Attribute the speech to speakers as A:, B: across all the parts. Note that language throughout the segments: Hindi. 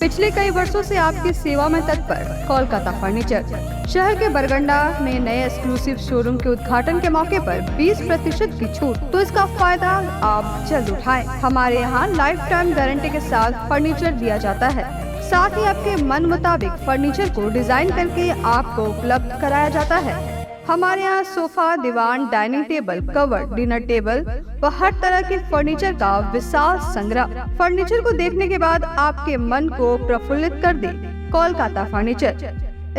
A: पिछले कई वर्षों से आपकी सेवा में तत्पर कोलकाता फर्नीचर। शहर के बरगंडा में नए एक्सक्लूसिव शोरूम के उद्घाटन के मौके पर 20% की छूट, तो इसका फायदा आप जल्द उठाएं। हमारे यहाँ लाइफ टाइम गारंटी के साथ फर्नीचर दिया जाता है। साथ ही आपके मन मुताबिक फर्नीचर को डिजाइन करके आपको उपलब्ध कराया जाता है। हमारे यहाँ सोफा, दीवान, dining table, cover, dinner table व हर तरह के फर्नीचर का विशाल संग्रह। फर्नीचर को देखने के बाद आपके मन को प्रफुल्लित कर दे कोलकाता फर्नीचर,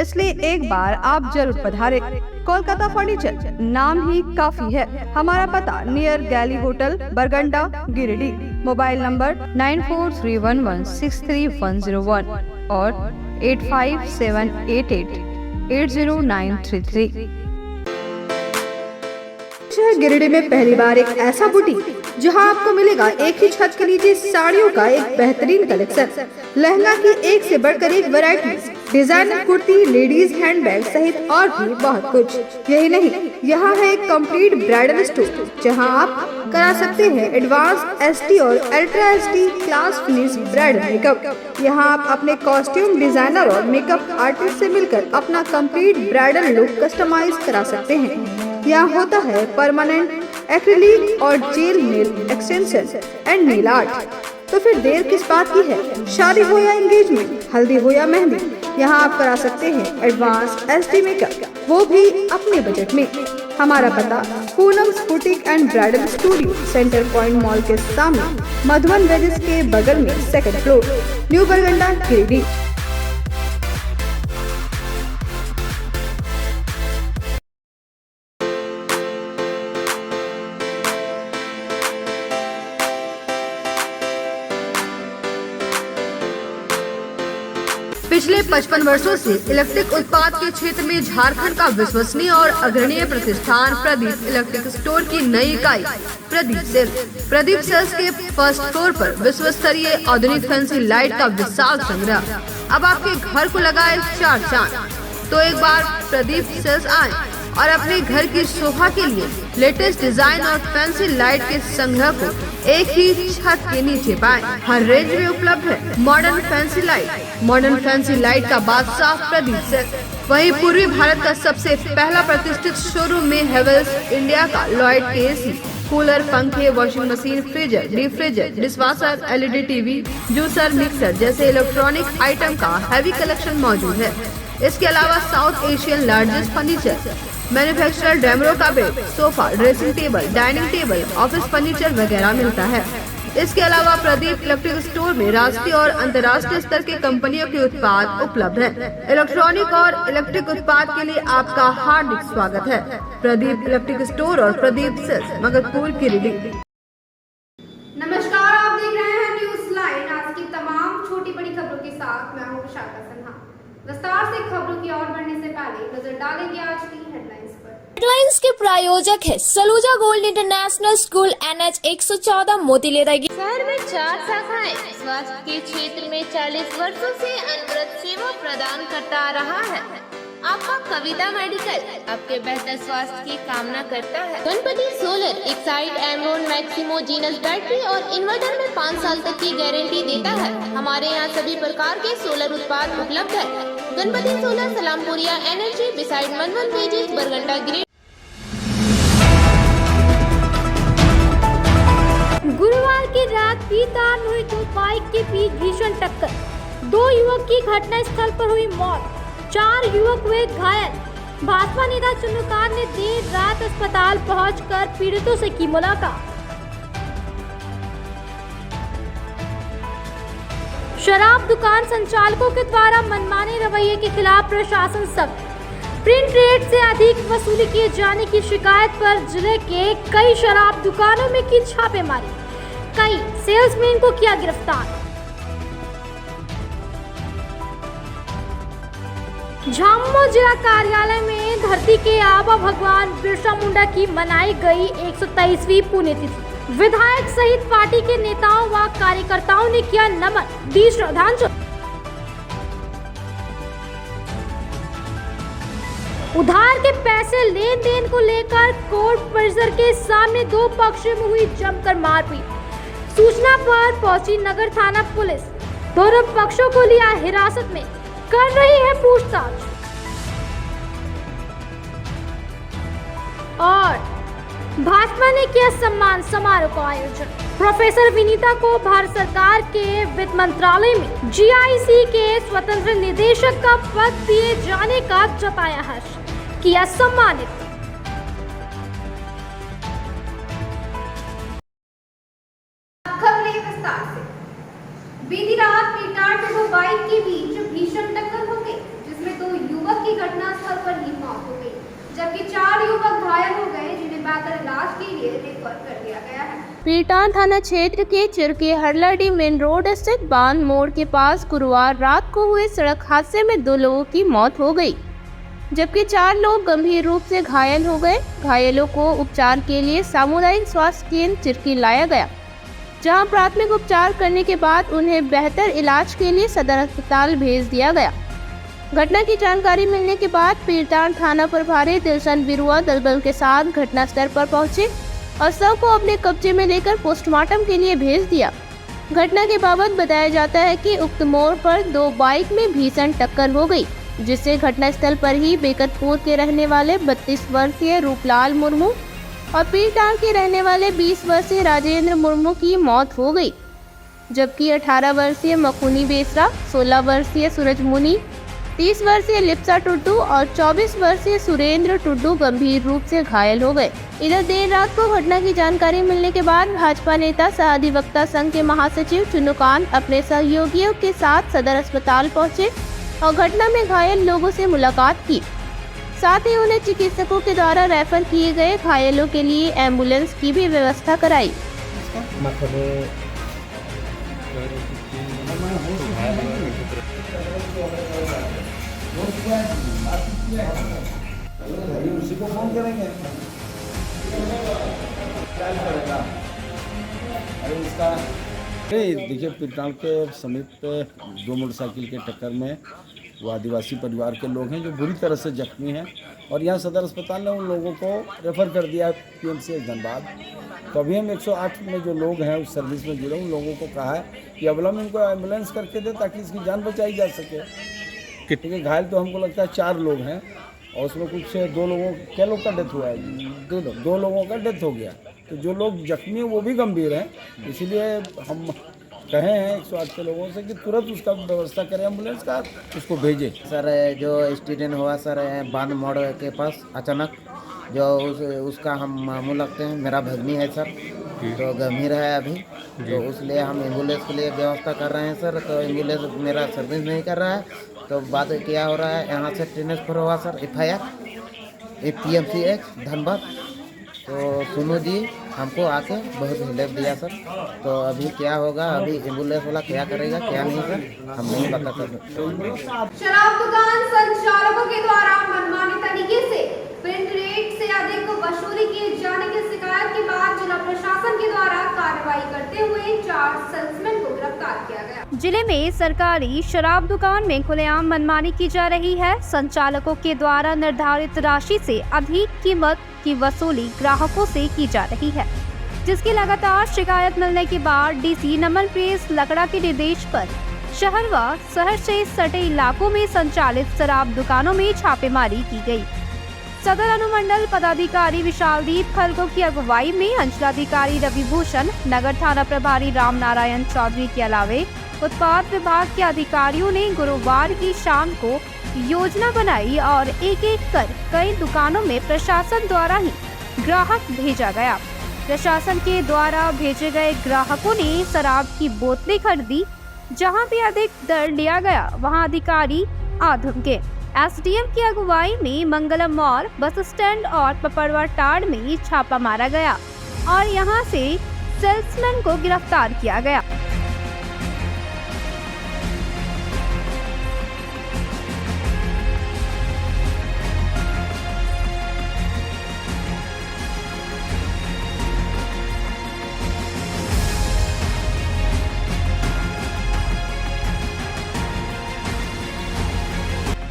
A: इसलिए एक बार आप जरूर पधारें। कोलकाता फर्नीचर नाम ही काफी है। हमारा पता नियर गैली होटल, बरगंडा, गिरिडीह। मोबाइल नंबर 9431163101 और 8578880933। शहर गिरिडीह में पहली बार एक ऐसा बुटीक जहां आपको मिलेगा एक ही छत के नीचे साड़ियों का एक बेहतरीन कलेक्शन, लहंगा की एक से बढ़कर एक variety, designer kurti, ladies handbag सहित और भी बहुत कुछ। यही नहीं, यहाँ है एक कंप्लीट ब्राइडल स्टोर जहां आप करा सकते हैं एडवांस एसटी और ultra ST class finish bridal makeup. यहाँ आप अपने कॉस्ट्यूम डिजाइनर और मेकअप आर्टिस्ट से मिलकर अपना कंप्लीट ब्राइडल लुक कस्टमाइज करा सकते हैं। यहाँ होता है परमानेंट एक्रिलिक और jail nail extension and nail art. तो फिर देर किस बात की है? शादी हो या एंगेजमेंट, हल्दी हो या मेहंदी, यहाँ आप करा सकते हैं एडवांस एसडी मेकअप, वो भी अपने बजट में। हमारा पता Poonam's boutique and bridal studio, centre point mall के सामने, मधुबन वेजेस के बगल में, 2nd फ्लोर, न्यू बरगंडा, गिरिडीह। पिछले 55 वर्षों से इलेक्ट्रिक उत्पाद के क्षेत्र में झारखंड का विश्वसनीय और अग्रणीय प्रतिष्ठान प्रदीप इलेक्ट्रिक स्टोर की नई इकाई प्रदीप सेल्स। प्रदीप सेल्स के फर्स्ट फ्लोर पर विश्व स्तरीय आधुनिक फैंसी लाइट का विशाल संग्रह। अब आपके घर को लगाए 4 चांद। तो एक बार प्रदीप सेल्स आए और अपने घर की शोभा के लिए लेटेस्ट डिजाइन और फैंसी लाइट के संग्रह को एक ही छत के नीचे पाएं। हर रेंज में उपलब्ध है modern fancy light. Modern fancy light का बादशाह प्रदीप सेल्स। वहीं पूर्वी भारत का सबसे पहला प्रतिष्ठित शोरूम में हेवेल्स इंडिया का लॉयड के एसी, कूलर, पंखे, washing machine, freezer, deep freezer, dishwasher, LED TV, juicer, mixer जैसे इलेक्ट्रॉनिक आइटम का हैवी कलेक्शन मौजूद है। इसके अलावा South Asian largest furniture manufacturer Damro का bed, sofa, dressing table, dining table, office furniture वगैरह मिलता है। इसके अलावा प्रदीप इलेक्ट्रिक स्टोर में राष्ट्रीय और अंतर्राष्ट्रीय स्तर के कंपनियों के उत्पाद उपलब्ध हैं। इलेक्ट्रॉनिक और इलेक्ट्रिक उत्पाद के लिए आपका हार्दिक स्वागत है। प्रदीप इलेक्ट्रिक स्टोर और प्रदीप सेल्स, मगरपुर, गिरिडीह।
B: नमस्कार, आप देख रहे हैं न्यूज लाइन। आज की तमाम छोटी बड़ी खबरों के साथ मैं हूं विशाखा सिन्हा। विस्तार से खबरों की ओर बढ़ने से पहले नजर डालेंगे आज की हेडलाइंस पर।
C: हेडलाइंस के प्रायोजक है Saluja gold international school, NH 114, मोतीलेरा।
D: शहर में 4 शाखाएं स्वास्थ्य के क्षेत्र में 40 वर्षों से अनवरत सेवा प्रदान करता रहा है। आपका कविता मेडिकल आपके बेहतर स्वास्थ्य की कामना करता है। Ganpati solar Exide Amaron Maximo genus battery और इन्वर्टर में 5 साल तक की गारंटी देता है। हमारे यहाँ सभी प्रकार के सोलर उत्पाद उपलब्ध है। Ganpati solar, Salampuria energy, beside Madhuban वेजेस, बरगंडा, गिरिडीह।
E: गुरुवार की रात पीतान हुई 2 बाइक के बीच भीषण टक्कर, 2 युवक की घटनास्थल पर हुई मौत, 4 युवक हुए घायल। भाजपा नेता चंद्रकांत ने देर रात अस्पताल पहुंचकर पीड़ितों से की मुलाकात। शराब दुकान संचालकों के द्वारा मनमाने रवैये के खिलाफ प्रशासन सख्त। प्रिंट रेट से अधिक वसूली किए जाने की शिकायत पर जिले के कई शराब दुकानों में की छापेमारी, कई सेल्समैन को किया गिरफ्तार। झामुमो जिला कार्यालय में धरती के आबा भगवान बिरसा मुंडा की मनाई गई 123वीं पुण्यतिथि। विधायक सहित पार्टी के नेताओं व कार्यकर्ताओं ने किया नमन, दी श्रद्धांजलि। उधार के पैसे लेन देन को लेकर कोर्ट परिसर के सामने 2 पक्षों में हुई जमकर मारपीट। सूचना पर पहुंची नगर थाना पुलिस। दोनों पक्षों को लिया हिरासत में, कर रही है पूछताछ। और भाजपा ने किया सम्मान समारोह का आयोजन। प्रोफेसर विनीता को भारत सरकार के वित्त मंत्रालय में जीआईसी के स्वतंत्र निदेशक का पद दिए जाने का जताया हर्ष, किया सम्मानित।
B: खबरें विस्तार से। बीती रात पीटार में 2 बाइक के बीच भीषण टक्कर हो गई, जिसमें 2 युवक की घटनास्थल पर ही मौत हो गई, जबकि 4 युवक घायल हो गए, जिन्हें बेहतर इलाज के लिए रेफर कर दिया गया है।
D: पीटान थाना क्षेत्र के चिरके हरलाडी मेन रोड स्थित बांध मोड़ के पास गुरुवार रात को हुए सड़क हादसे में 2 लोगों की मौत हो गई, जबकि 4 लोग गंभीर रूप से घायल हो गए। घायलों को उपचार के लिए सामुदायिक स्वास्थ्य केंद्र चिरकी लाया गया, जहां प्राथमिक उपचार करने के बाद उन्हें बेहतर इलाज के लिए सदर अस्पताल भेज दिया गया। घटना की जानकारी मिलने के बाद पीरटान थाना प्रभारी दिलशन बिरुआ दलबल के साथ घटनास्थल पर पहुंचे और शव को अपने कब्जे में लेकर पोस्टमार्टम के लिए भेज दिया। घटना के बाबत बताया जाता है कि उक्त मोड़ पर 2 बाइक में भीषण टक्कर हो गई, जिससे घटनास्थल पर ही बेकतपुर के रहने वाले 32 वर्षीय रूपलाल मुर्मू और पीरटान के रहने वाले 20 वर्षीय राजेंद्र मुर्मू की मौत हो गई, जबकि 18 वर्षीय मखुनी बेसरा, 16 वर्षीय सूरज मुनि, 30 वर्षीय लिप्सा टुड्डू और 24 वर्षीय सुरेंद्र टुड्डू गंभीर रूप से घायल हो गए। इधर देर रात को घटना की जानकारी मिलने के बाद भाजपा नेता सह अधिवक्ता संघ के महासचिव चुन्नूकांत अपने सहयोगियों के साथ सदर अस्पताल पहुंचे और घटना में घायल लोगों से मुलाकात की। साथ ही उन्हें चिकित्सकों के द्वारा रेफर किए गए घायलों के लिए एम्बुलेंस की भी व्यवस्था कराई।
F: उसी को फोन करेंगे। देखिए, पीरटान के समीप 2 मोटरसाइकिल के टक्कर में वो आदिवासी परिवार के लोग हैं जो बुरी तरह से जख्मी हैं और यहाँ सदर अस्पताल ने उन लोगों को रेफर कर दिया पीएमसीएच धनबाद। तो अभी हम 108 में जो लोग हैं उस सर्विस में जुड़े उन लोगों को कहा है कि अबला में इनको एम्बुलेंस करके दे ताकि इसकी जान बचाई जा सके। क्योंकि घायल तो हमको लगता है 4 लोग हैं और उसमें कुछ 2 लोगों क्या लोग का डेथ हुआ है, 2 लोगों का डेथ हो गया। तो जो लोग जख्मी हैं वो भी गंभीर हैं, इसीलिए हम कहे हैं 108 के लोगों से कि तुरंत उसका व्यवस्था करें एम्बुलेंस का, उसको भेजें।
G: सर जो एक्सीडेंट हुआ सर बांध मोड़ के पास अचानक जो उसका हम मामू लगते हैं, मेरा भगनी है सर, तो गंभीर है अभी, तो इसलिए हम एम्बुलेंस के लिए व्यवस्था कर रहे हैं सर। तो एम्बुलेंस मेरा सर्विस नहीं कर रहा है, तो बात क्या हो रहा है, यहाँ से ट्रांसफर हुआ सर FIR PMCH धनबाद। तो सुनो जी हमको आके बहुत हेल्प दिया सर। तो अभी क्या होगा, अभी एम्बुलेंस वाला क्या करेगा क्या नहीं सर हम नहीं बता सकते।
B: शराब दुकान संचालकों के द्वारा मनमानी तरीके से प्रिंट रेट से अधिक वसूली किए जाने की शिकायत के बाद जिला प्रशासन के द्वारा कार्रवाई करते हुए 4 सेल्समैन को गिरफ्तार किया गया।
E: जिले में सरकारी शराब दुकान में खुलेआम मनमानी की जा रही है। संचालकों के द्वारा निर्धारित राशि से अधिक कीमत की वसूली ग्राहकों से की जा रही है, जिसकी लगातार शिकायत मिलने के बाद डीसी नमन प्रेस लकड़ा के निर्देश पर शहर व शहर से सटे इलाकों में संचालित शराब दुकानों में छापेमारी की गई। सदर अनुमंडल पदाधिकारी विशालदीप खलको की अगुवाई में अंचलाधिकारी रवि भूषण, नगर थाना प्रभारी राम नारायण चौधरी के अलावे उत्पाद विभाग के अधिकारियों ने गुरुवार की शाम को योजना बनाई और एक एक कर कई दुकानों में प्रशासन द्वारा ही ग्राहक भेजा गया। प्रशासन के द्वारा भेजे गए ग्राहकों ने शराब की बोतलें खरीदी। जहां भी अधिक दर लिया गया वहां अधिकारी आधम के एसडीएम की अगुवाई में मंगलम मॉल, बस स्टैंड और पपड़वा टाड़ में छापा मारा गया और यहां से सेल्समैन को गिरफ्तार किया गया।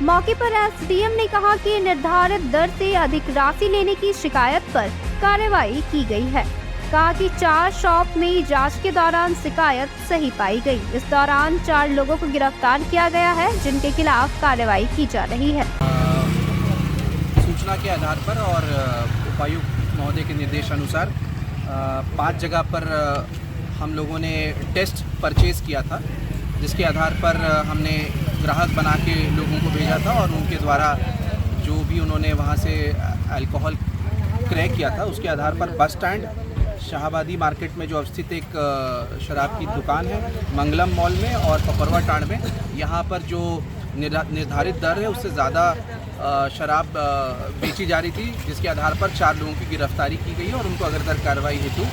E: मौके पर एसडीएम ने कहा कि निर्धारित दर से अधिक राशि लेने की शिकायत पर कार्रवाई की गई है। कहा कि 4 शॉप में जांच के दौरान शिकायत सही पाई गई। इस दौरान 4 लोगों को गिरफ्तार किया गया है, जिनके खिलाफ कार्रवाई की जा रही है।
H: सूचना के आधार पर और उपायुक्त महोदय के निर्देशानुसार 5 जगह पर हम लोगों ने टेस्ट परचेज़ किया था, जिसके आधार पर हमने ग्राहक बना के लोगों को भेजा था और उनके द्वारा जो भी उन्होंने वहाँ से अल्कोहल क्रय किया था, उसके आधार पर बस स्टैंड शाहबादी मार्केट में जो अवस्थित एक शराब की दुकान है, मंगलम मॉल में और पपरवा टांड में, यहाँ पर जो निर्धारित दर है उससे ज़्यादा शराब बेची जा रही थी, जिसके आधार पर 4 लोगों की गिरफ्तारी की गई है और उनको अग्रतर कार्रवाई हेतु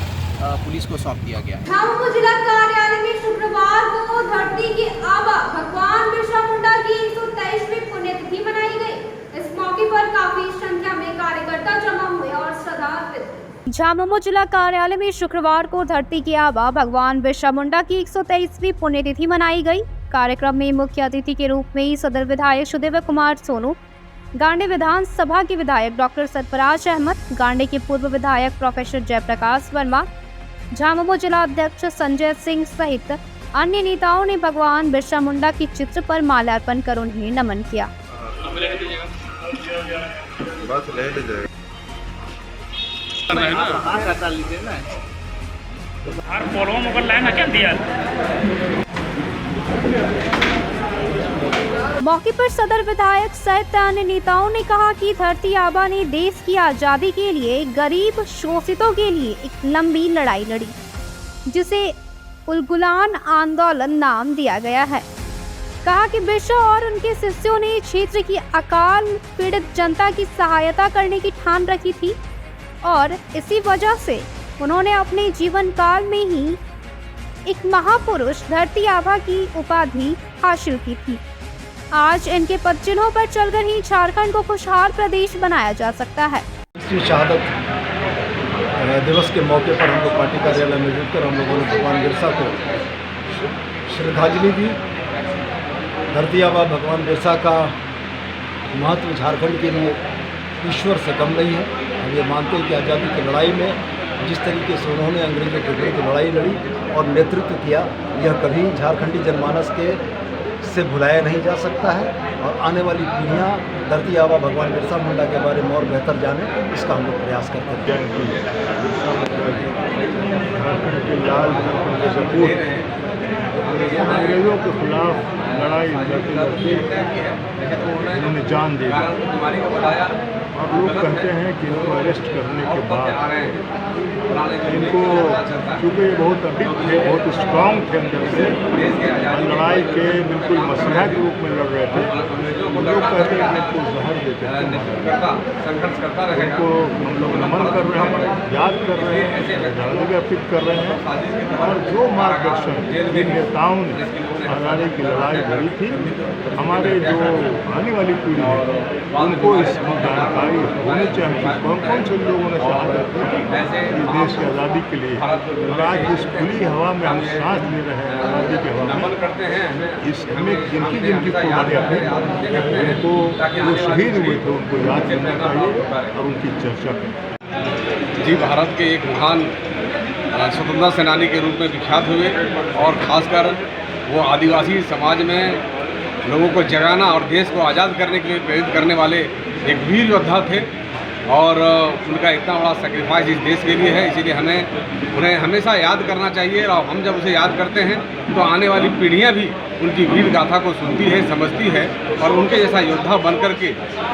H: पुलिस को सौंप दिया गया है।
B: झामुमो जिला कार्यालय में शुक्रवार को धरती के आबा भगवान बिरसा मुंडा की 123वीं पुण्यतिथि मनाई गई। इस मौके पर काफी संख्या में कार्यकर्ता जमा हुए और श्रद्धा अर्पित।
E: झामुमो जिला कार्यालय में शुक्रवार को धरती के आबा भगवान बिरसा मुंडा की 123वीं पुण्यतिथि मनाई गई। कार्यक्रम में मुख्य अतिथि के रूप में सदर विधायक सुदेव कुमार सोनू, गांडे विधानसभा के विधायक डॉक्टर सरफराज अहमद, गांडे के पूर्व विधायक प्रोफेसर जयप्रकाश वर्मा, झामुमो जिला अध्यक्ष संजय सिंह सहित अन्य नेताओं ने भगवान बिरसा मुंडा के चित्र पर माल्यार्पण कर उन्हें नमन किया। मौके पर सदर विधायक सहित अन्य नेताओं ने कहा कि धरती आबा ने देश की आज़ादी के लिए गरीब शोषितों के लिए एक लंबी लड़ाई लड़ी, जिसे उलगुलान आंदोलन नाम दिया गया है। कहा कि बिरसा और उनके शिष्यों ने क्षेत्र की अकाल पीड़ित जनता की सहायता करने की ठान रखी थी और इसी वजह से उन्होंने अपने जीवन काल में ही एक महापुरुष धरती आबा की उपाधि हासिल की थी। आज इनके पद चिन्हों पर चलकर ही झारखंड को खुशहाल प्रदेश बनाया जा सकता है।
I: शहादत दिवस के मौके पर हम लोग पार्टी कार्यालय में जुटकर हम लोगों ने भगवान बिरसा को श्रद्धांजलि दी। धरती आबा भगवान बिरसा का महत्व झारखंड के लिए ईश्वर से कम नहीं है। हम ये मानते हैं कि आज़ादी की लड़ाई में जिस तरीके से उन्होंने अंग्रेजों के विरुद्ध लड़ाई लड़ी और नेतृत्व किया, यह कभी झारखंडी जनमानस के से भुलाया नहीं जा सकता है और आने वाली पीढ़ियाँ धरती आबा भगवान बिरसा मुंडा के बारे में और बेहतर जाने, इसका हम लोग प्रयास करते हैं।
J: झारखंड के लाल के सपूत अंग्रेजों के खिलाफ लड़ाई लड़ते उन्होंने जान दे दी और लोग कहते हैं कि इनको अरेस्ट करने के बाद इनको, चूँकि ये बहुत अभिज्ञ थे, बहुत स्ट्रांग थे अंदर से, लड़ाई के बिल्कुल मसलह के रूप में लड़ रहे थे, लोग कहते हैं कि इनको जहर देते हैं। इनको हम लोग नमन कर रहे हैं, याद कर रहे हैं, श्रद्धांजलि अर्पित कर रहे हैं और जो मार्गदर्शन इन नेताओं ने आज़ादी की लड़ाई लड़ी थी, हमारे जो आने वाली पीढ़ी है उनको इसकी जानकारी होनी चाहिए। कौन से लोगों ने शहादत दी देश की आज़ादी के लिए, और आज इस खुली हवा में हम सांस ले रहे हैं, आज़ादी की हवा में, इसमें जिनकी जिनकी कुर्बानियाँ थी उनको, जो शहीद हुए थे उनको याद करना चाहिए और उनकी चर्चा करें।
K: जी, भारत के एक महान स्वतंत्रता सेनानी के रूप में विख्यात हुए और खासकर वो आदिवासी समाज में लोगों को जगाना और देश को आज़ाद करने के लिए प्रेरित करने वाले एक वीर योद्धा थे और उनका इतना बड़ा सेक्रीफाइस इस देश के लिए है, इसीलिए हमें उन्हें हमेशा याद करना चाहिए। और हम जब उसे याद करते हैं तो आने वाली पीढ़ियां भी उनकी वीर गाथा को सुनती है, समझती है और उनके जैसा योद्धा बन करके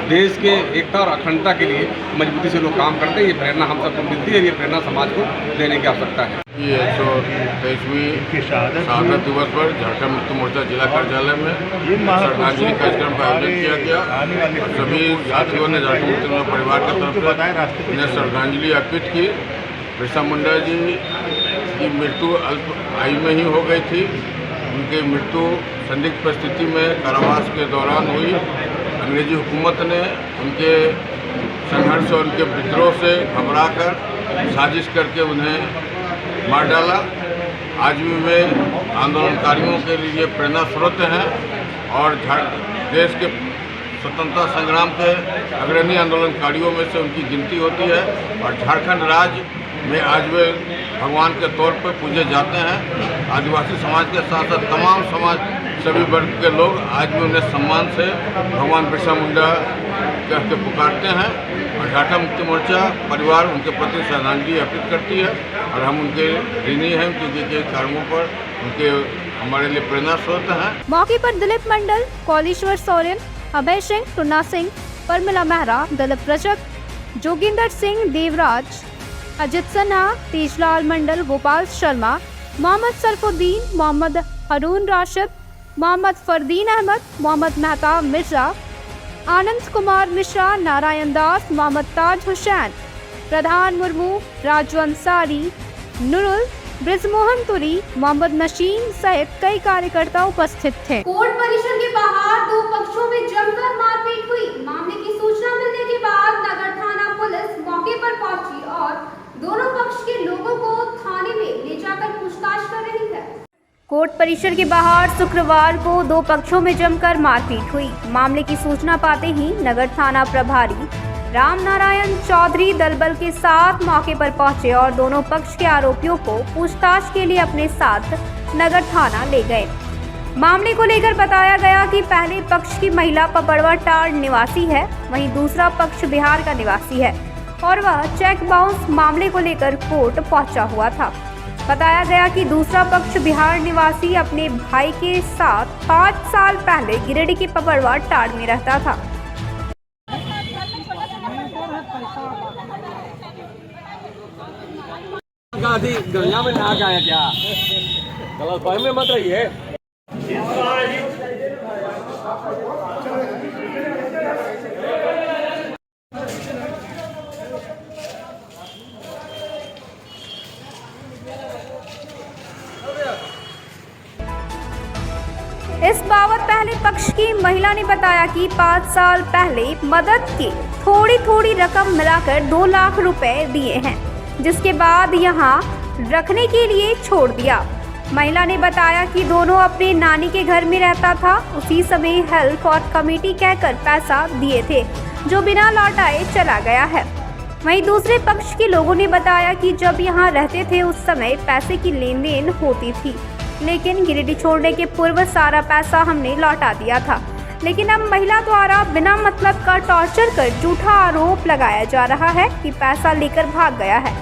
K: देश के एकता और अखंडता के लिए मजबूती से लोग काम करते हैं। ये प्रेरणा हम सबको मिलती है, ये प्रेरणा समाज को देने की आवश्यकता है।
J: 123वीं शहादत दिवस पर झारखंड मुक्ति मोर्चा जिला कार्यालय में श्रद्धांजलि कार्यक्रम का आयोजन किया गया। सभी साथियों ने झारखंड मुक्ति मोर्चा परिवार की तरफ से उन्हें श्रद्धांजलि अर्पित की। बिरसा मुंडा जी की मृत्यु अल्प आयु में ही हो गई थी। उनकी मृत्यु संदिग्ध परिस्थिति में कारावास के दौरान हुई। अंग्रेजी हुकूमत ने उनके संघर्ष और उनके विद्रोह से घबराकर साजिश करके उन्हें मार डाला। आज भी वे आंदोलनकारियों के लिए प्रेरणा स्रोत हैं और देश के स्वतंत्रता संग्राम के अग्रणी आंदोलनकारियों में से उनकी गिनती होती है और झारखंड राज्य
L: में आज वे भगवान के तौर पर पूजे जाते हैं। आदिवासी समाज के साथ साथ तमाम समाज सभी वर्ग के लोग आज भी उन्हें सम्मान से भगवान बिरसा मुंडा कह के पुकारते हैं और झारखंड मुक्ति मोर्चा परिवार उनके प्रति श्रद्धांजलि अर्पित करती है और हम उनके ऋणी हैं उनके कर्मों पर, उनके हमारे लिए प्रेरणा स्रोत हैं।
E: मौके पर दिलीप मंडल, कौलेश्वर सोरेन, अभय सिंह, टुन्ना सिंह, परमिला मेहरा, दिलीप रजक, जोगिंदर सिंह, देवराज, अजित सिन्हा, तेजलाल मंडल, गोपाल शर्मा, मोहम्मद सरफुद्दीन, मोहम्मद हरून राशिद, मोहम्मद फरदीन अहमद, मोहम्मद मेहताब मिर्जा, आनंद कुमार मिश्रा, नारायण दास, मोहम्मद ताज हुसैन, प्रधान मुर्मू, राजू अंसारी, नुरुल, ब्रिजमोहन तुरी, मोहम्मद नशीन सहित कई कार्यकर्ता उपस्थित थे।
B: कोर्ट परिसर के बाहर दो पक्षों में जमकर मारपीट हुई। मामले की सूचना मिलने के बाद नगर थाना पुलिस मौके पर पहुंची और दोनों पक्ष के लोगों को थाने में ले जाकर पूछताछ कर रही है।
E: कोर्ट परिसर के बाहर शुक्रवार को दो पक्षों में जमकर मारपीट हुई। मामले की सूचना पाते ही नगर थाना प्रभारी राम नारायण चौधरी दलबल के साथ मौके पर पहुंचे और दोनों पक्ष के आरोपियों को पूछताछ के लिए अपने साथ नगर थाना ले गए। मामले को लेकर बताया गया कि पहले पक्ष की महिला पपड़वा टाड़ निवासी है, वहीं दूसरा पक्ष बिहार का निवासी है और वह चेक बाउंस मामले को लेकर कोर्ट पहुंचा हुआ था। बताया गया कि दूसरा पक्ष बिहार निवासी अपने भाई के साथ 5 साल पहले गिरिडीह के पपड़वा टाड़ में रहता था।
K: गलिया में नहा गया क्या? गलत में मत रहिए।
E: इस बाबत पहले पक्ष की महिला ने बताया कि 5 साल पहले मदद की थोड़ी थोड़ी रकम मिलाकर 2 लाख रुपए दिए हैं, जिसके बाद यहाँ रखने के लिए छोड़ दिया। महिला ने बताया कि दोनों अपने नानी के घर में रहता था। उसी समय हेल्प और कमेटी कहकर पैसा दिए थे, जो बिना लौटाए चला गया है। वहीं दूसरे पक्ष के लोगों ने बताया कि जब यहाँ रहते थे उस समय पैसे की लेन देन होती थी, लेकिन गिरिडीह छोड़ने के पूर्व सारा पैसा हमने लौटा दिया था। लेकिन अब महिला द्वारा बिना मतलब का टॉर्चर कर झूठा आरोप लगाया जा रहा है कि पैसा लेकर भाग गया है।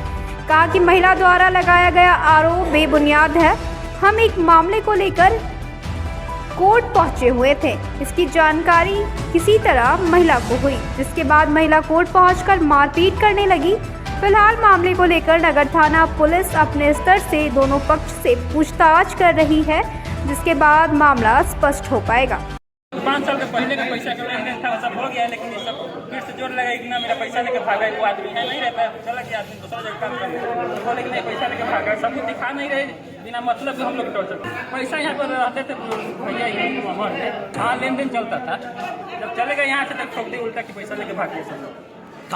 E: कहा कि महिला द्वारा लगाया गया आरोप बेबुनियाद है। हम एक मामले को लेकर कोर्ट पहुंचे हुए थे। इसकी जानकारी किसी तरह महिला को हुई, जिसके बाद महिला कोर्ट पहुंचकर मारपीट करने लगी। फिलहाल मामले को लेकर नगर थाना पुलिस अपने स्तर से दोनों पक्ष से पूछताछ कर रही है, जिसके बाद मामला स्पष्ट हो पाएगा।
M: 5 साल के पहले का पैसा का लेन देन था, वो सब हो गया है, लेकिन ये सब फिर से जोड़ लगा कि ना मेरा पैसा लेके भागा है। वो आदमी है नहीं रहता है, चला गया आदमी दूसरा जगह काम करने, तो लेकिन नहीं पैसा लेके भागा। सब कुछ दिखा नहीं रहे, बिना मतलब से हम लोग टॉर्चर। पैसा यहाँ पर रहते थे भैया, यही उमर है, हाँ लेन देन चलता था। जब चले गए यहाँ से तक ठोक दी उल्टा कि पैसा लेके भाग गए सब लोग।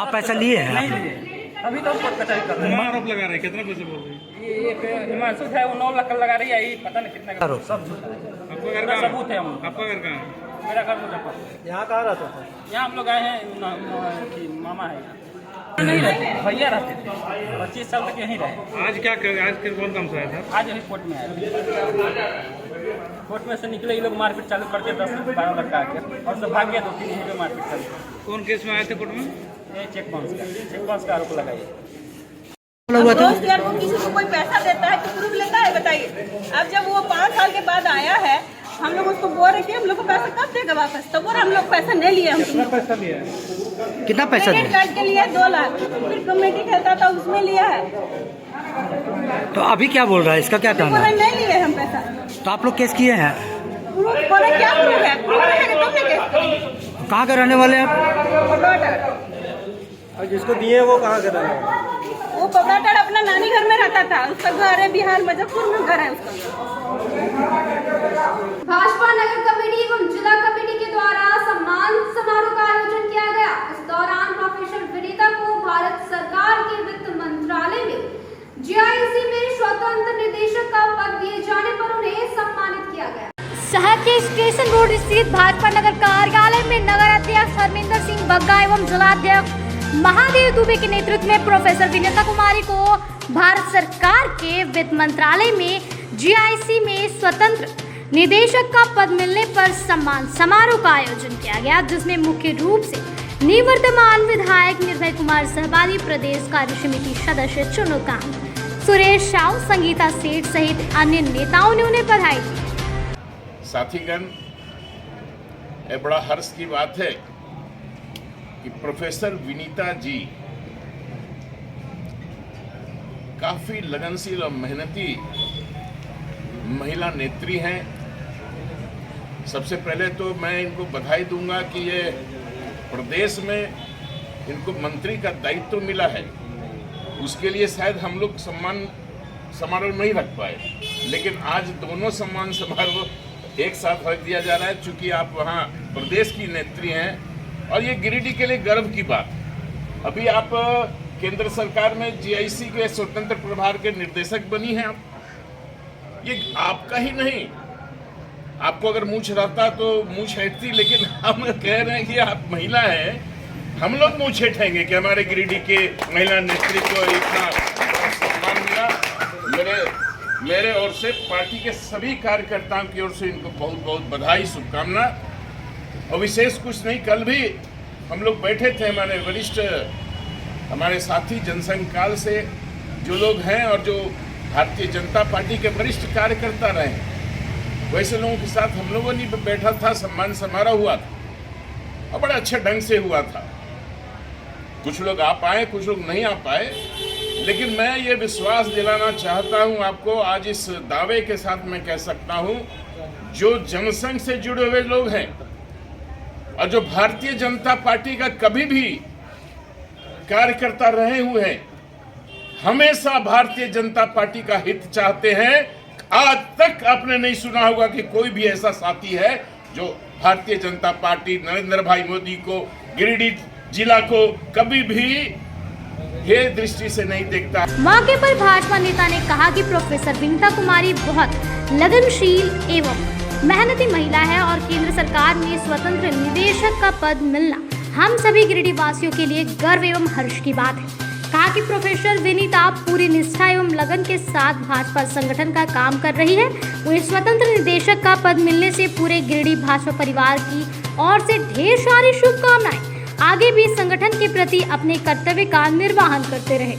N: आप पैसा लिए हैं?
M: नहीं लिए, अभी तो कोर्ट कचहरी कर रहे हैं। आरोप लगा रहे हैं, कितना पैसे बोल रहे हैं? ये एक हिमांशु है, वो 9 लाख लगा रही है, पता नहीं कितना का सब झूठा है। आपका घर का सबूत है। आपका घर कहाँ है? मेरा घर मुजफ्फरपुर। यहाँ कहाँ रहता था? यहाँ हम लोग आए हैं, मामा है नहीं रहते, भैया रहते थे 25 साल तक यहीं रहे। आज क्या कर, आज कौन काम से आया था? आज यही कोर्ट में आया। कोर्ट में से निकले ये लोग मारपीट चालू करके 10-12 लड़का आके और सब भाग गया। 2-3 यहीं पे मारपीट चालू। कौन केस में आए थे कोर्ट में? ये चेक बाउंस का आरोप लगाइए।
O: दोस्त यार वो किसी को कोई पैसा देता है तो प्रूफ लेता है, बताइए। अब जब वो 5 साल के बाद आया है, हम लोग उसको बोल रहे कि हम लोग को पैसा कब देगा वापस, तो बोल हम लोग पैसा नहीं लिए। हम कितना पैसा लिया?
N: कितना पैसा
O: दिया? कार्ड के लिए 2 लाख, फिर कमेटी कहता था उसमें लिया है।
N: तो अभी क्या बोल रहा है, इसका क्या कहना है?
O: नहीं लिए हम पैसा।
N: तो आप लोग केस किए हैं?
O: बोले क्या प्रूफ है?
N: कहाँ के रहने वाले हैं?
M: और जिसको दिए वो कहाँ के रहने वाले?
O: वो पपड़ाटाड़ अपना नानी घर में रहता था, उसका घर है बिहार मुजफ्फरपुर में घर है उसका।
B: भाजपा नगर कमेटी एवं जिला कमेटी के द्वारा सम्मान समारोह का आयोजन किया गया। इस दौरान प्रोफेसर विनीता को भारत सरकार के वित्त मंत्रालय में जीआईसी में स्वतंत्र निदेशक का पद दिए जाने पर उन्हें सम्मानित किया गया।
E: शहर के स्टेशन रोड स्थित भाजपा नगर कार्यालय में नगर अध्यक्ष हरमिंदर सिंह बग्गा एवं जिलाध्यक्ष महादेव दुबे के नेतृत्व में प्रोफेसर विनीता कुमारी को भारत सरकार के वित्त मंत्रालय में जीआईसी में स्वतंत्र निदेशक का पद मिलने पर सम्मान समारोह का आयोजन किया गया, जिसमें मुख्य रूप से निवर्तमान विधायक निर्भय कुमार सहबादी, प्रदेश कार्य समिति सदस्य चुनुकाम, सुरेश साव, संगीता सेठ सहित अन्य नेताओं ने उन्हें बधाई दी।
P: साथीगण, ये बड़ा हर्ष की बात है कि प्रोफेसर विनीता जी काफी लगनशील और मेहनती महिला नेत्री हैं। सबसे पहले तो मैं इनको बधाई दूंगा कि ये प्रदेश में इनको मंत्री का दायित्व मिला है। उसके लिए शायद हम लोग सम्मान समारोह नहीं रख पाए, लेकिन आज दोनों सम्मान समारोह एक साथ रख दिया जा रहा है, चूंकि आप वहाँ प्रदेश की नेत्री हैं और ये गिरिडीह के लिए गर्व की बात। अभी आप केंद्र सरकार में जीआईसी के स्वतंत्र प्रभार के निर्देशक बनी हैं। आप ये आपका ही नहीं, आपको अगर मूंछ रहता तो मूंछ हैटती, लेकिन हम कह रहे हैं कि आप महिला हैं, हम लोग मूंछ हैटेंगे कि हमारे गिरिडीह के महिला नेत्री को इतना सम्मान मिला। मेरे ओर से पार्टी के सभी कार्यकर्ताओं की ओर से इनको बहुत बहुत बधाई, शुभकामना। और विशेष कुछ नहीं, कल भी हम लोग बैठे थे, हमारे वरिष्ठ हमारे साथी जनसंघ काल से जो लोग हैं और जो भारतीय जनता पार्टी के वरिष्ठ कार्यकर्ता रहे हैं, वैसे लोगों के साथ हम लोगों ने बैठा था, सम्मान समारोह हुआ था और बड़े अच्छे ढंग से हुआ था। कुछ लोग आ पाए, कुछ लोग नहीं आ पाए, लेकिन मैं ये विश्वास दिलाना चाहता हूँ आपको, आज इस दावे के साथ मैं कह सकता हूँ, जो जनसंघ से जुड़े हुए लोग हैं और जो भारतीय जनता पार्टी का कभी भी कार्यकर्ता रहे हुए हैं, हमेशा भारतीय जनता पार्टी का हित चाहते हैं। आज तक आपने नहीं सुना होगा कि कोई भी ऐसा साथी है जो भारतीय जनता पार्टी नरेंद्र भाई मोदी को, गिरिडीह जिला को कभी भी ये दृष्टि से नहीं देखता।
E: मौके पर भाजपा नेता ने कहा कि प्रोफेसर विनीता कुमारी बहुत लगनशील एवं मेहनती महिला है और केंद्र सरकार में स्वतंत्र निदेशक का पद मिलना हम सभी गिरिडीह वासियों के लिए गर्व एवं हर्ष की बात है। कहा कि प्रोफेसर विनीता पूरी निष्ठा एवं लगन के साथ भाजपा संगठन का काम कर रही है। उन्हें स्वतंत्र निदेशक का पद मिलने से पूरे गिरिडीह भाजपा परिवार की ओर से ढेर सारी शुभकामनाएं। आगे भी संगठन के प्रति अपने कर्तव्य का निर्वहन करते रहे।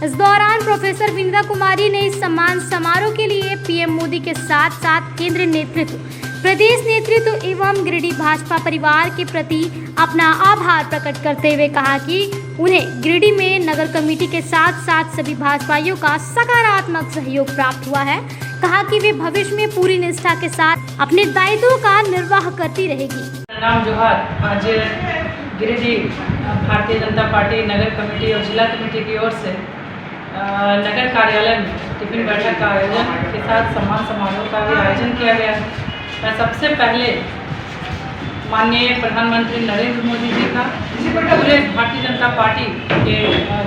E: इस दौरान प्रोफेसर विनीता कुमारी ने इस सम्मान समारोह के लिए पीएम मोदी के साथ साथ केंद्रीय नेतृत्व, प्रदेश नेतृत्व एवं गिरिडीह भाजपा परिवार के प्रति अपना आभार प्रकट करते हुए कहा कि उन्हें गिरिडीह में नगर कमेटी के साथ साथ सभी भाजपाइयों का सकारात्मक सहयोग प्राप्त हुआ है। कहा कि वे भविष्य में पूरी निष्ठा के साथ अपने दायित्वों का निर्वाह करती रहेगी।
Q: नाम जोहार। आज गिरिडीह भारतीय जनता पार्टी नगर कमेटी और जिला कमेटी की ओर से नगर कार्यालय में टिफिन बैठक का आयोजन के साथ सम्मान समारोह का भी आयोजन किया गया है। मैं सबसे पहले माननीय प्रधानमंत्री नरेंद्र मोदी जी का, पूरे भारतीय जनता पार्टी के